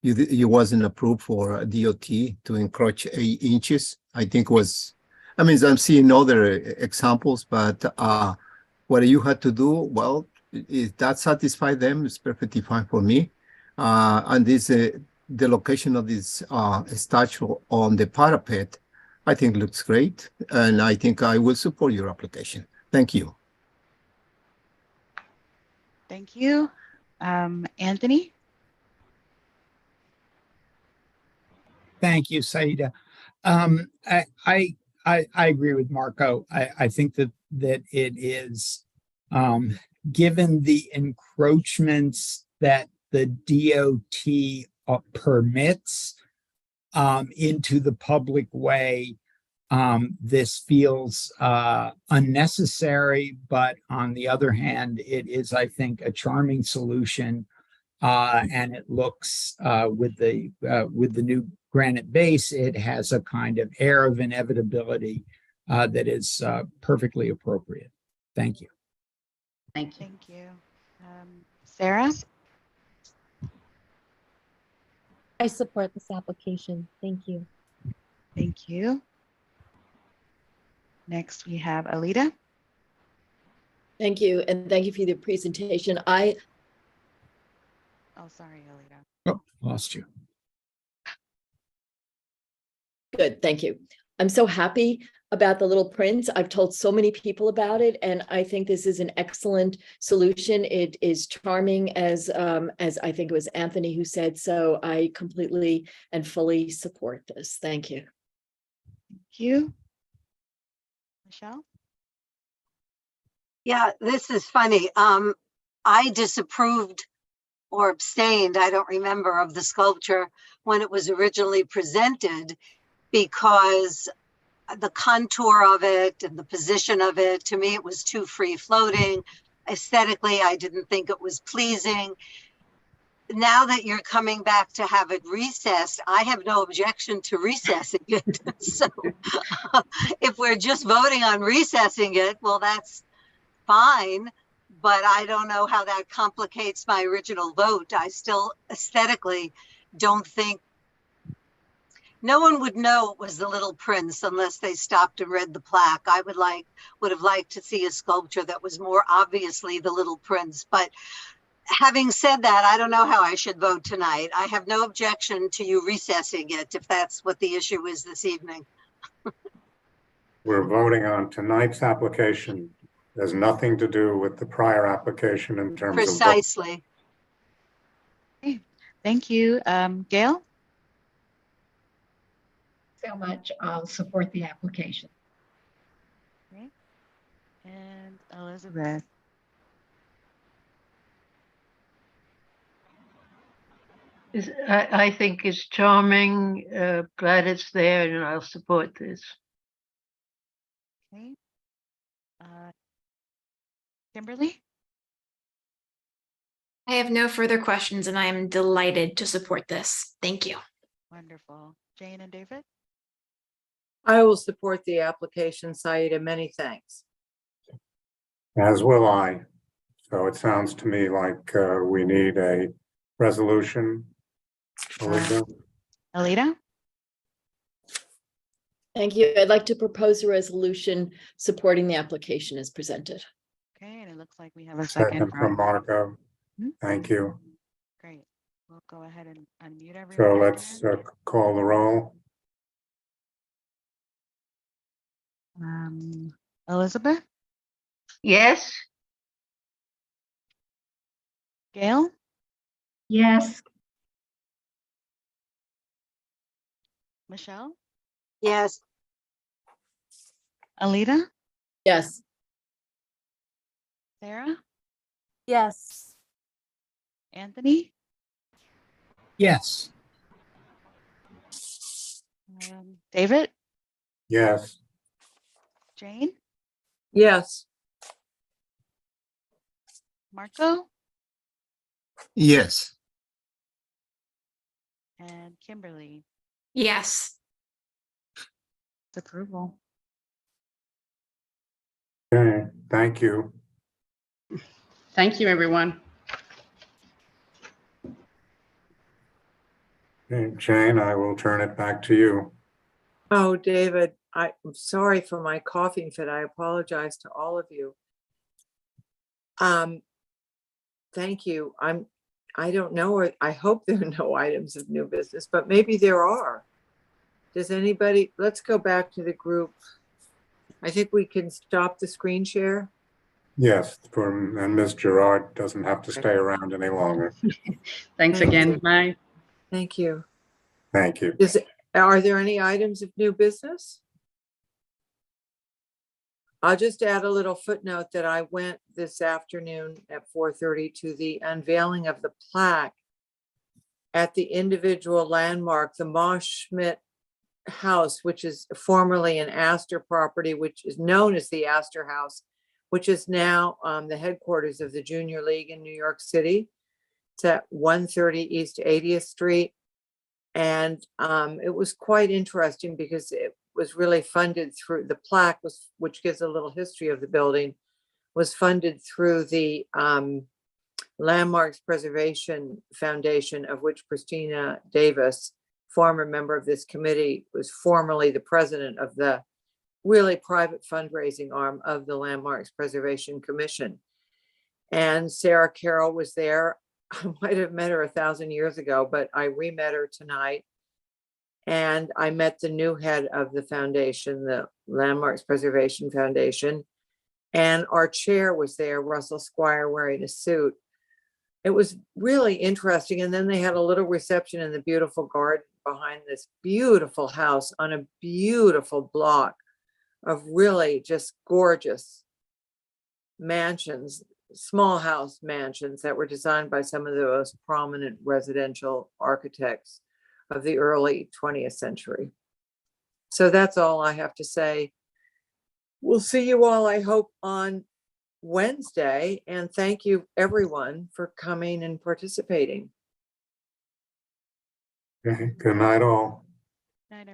you wasn't approved for a DOT to encroach 8 inches. I think was, I mean, I'm seeing other examples, but what you had to do, well, if that satisfied them, it's perfectly fine for me. And this, the location of this statue on the parapet, I think looks great. And I think I will support your application. Thank you. Thank you. Anthony? Thank you, Saida. I agree with Marco. I think that it is, given the encroachments that the DOT permits into the public way, this feels unnecessary, but on the other hand, it is, I think, a charming solution, and it looks with the new granite base, it has a kind of air of inevitability that is perfectly appropriate. Thank you. Thank you. Thank you. Sarah? I support this application. Thank you. Thank you. Next, we have Alita. Thank you, and thank you for the presentation. Oh, sorry, Alita. Oh, lost you. Good, thank you. I'm so happy about the Little Prince. I've told so many people about it, and I think this is an excellent solution. It is charming, as I think it was Anthony who said, so I completely and fully support this. Thank you. Thank you. Michelle? Yeah, this is funny. I disapproved or abstained, I don't remember, of the sculpture when it was originally presented, because the contour of it and the position of it, to me, it was too free floating. Aesthetically, I didn't think it was pleasing. Now that you're coming back to have it recessed, I have no objection to recessing it. So if we're just voting on recessing it, well, that's fine. but I don't know how that complicates my original vote. I still aesthetically don't think, no one would know it was the Little Prince unless they stopped and read the plaque. I would have liked to see a sculpture that was more obviously the Little Prince. But having said that, I don't know how I should vote tonight. I have no objection to you recessing it if that's what the issue is this evening. We're voting on tonight's application. There's nothing to do with the prior application in terms of vote. Precisely. Okay, thank you. Gail? So much. I'll support the application. Okay. And Elizabeth? I think it's charming. Glad it's there, and I'll support this. Okay. Kimberly? I have no further questions and I am delighted to support this. Thank you. Wonderful. Jane and David? I will support the application, Saida. Many thanks. As will I. So it sounds to me like we need a resolution. Alita? Thank you. I'd like to propose a resolution supporting the application as presented. Okay, and it looks like we have a second Second from Marco. Thank you. Great. We'll go ahead and unmute everyone. So let's call the roll. Elizabeth? Yes. Gail? Yes. Michelle? Yes. Alita? Yes. Sarah? Yes. Anthony? Yes. David? Yes. Jane? Yes. Marco? Yes. And Kimberly? Yes. Approval. Okay, thank you. Thank you, everyone. Okay, Jane, I will turn it back to you. Oh, David, I'm sorry for my coughing fit. I apologize to all of you. Thank you. I don't know, or I hope there are no items of new business, but maybe there are. Does anybody, let's go back to the group. I think we can stop the screen share. Yes, and Ms. Gerard doesn't have to stay around any longer. Thanks Thank again. you. Bye. Thank you. Thank you. Are there any items of new business? I'll just add a little footnote that I went this afternoon at 4:30 to the unveiling of the plaque at the individual landmark, the Moss Schmidt House, which is formerly an Astor property, which is known as the Astor House, which is now the headquarters of the Junior League in New York City. It's at 130 East 80th Street. And it was quite interesting because it was really funded through the plaque, which gives a little history of the building, was funded through the Landmarks Preservation Foundation, of which Christina Davis, former member of this committee, was formerly the president of the really private fundraising arm of the Landmarks Preservation Commission. And Sarah Carroll was there. I might have met her 1,000 years ago, but I re-met her tonight. And I met the new head of the foundation, the Landmarks Preservation Foundation. And our chair was there, Russell Squire, wearing a suit. It was really interesting. And then they had a little reception in the beautiful garden behind this beautiful house on a beautiful block of really just gorgeous mansions, small house mansions that were designed by some of the most prominent residential architects of the early 20th century. So that's all I have to say. We'll see you all, I hope, on Wednesday, and thank you everyone for coming and participating. Okay, good night all.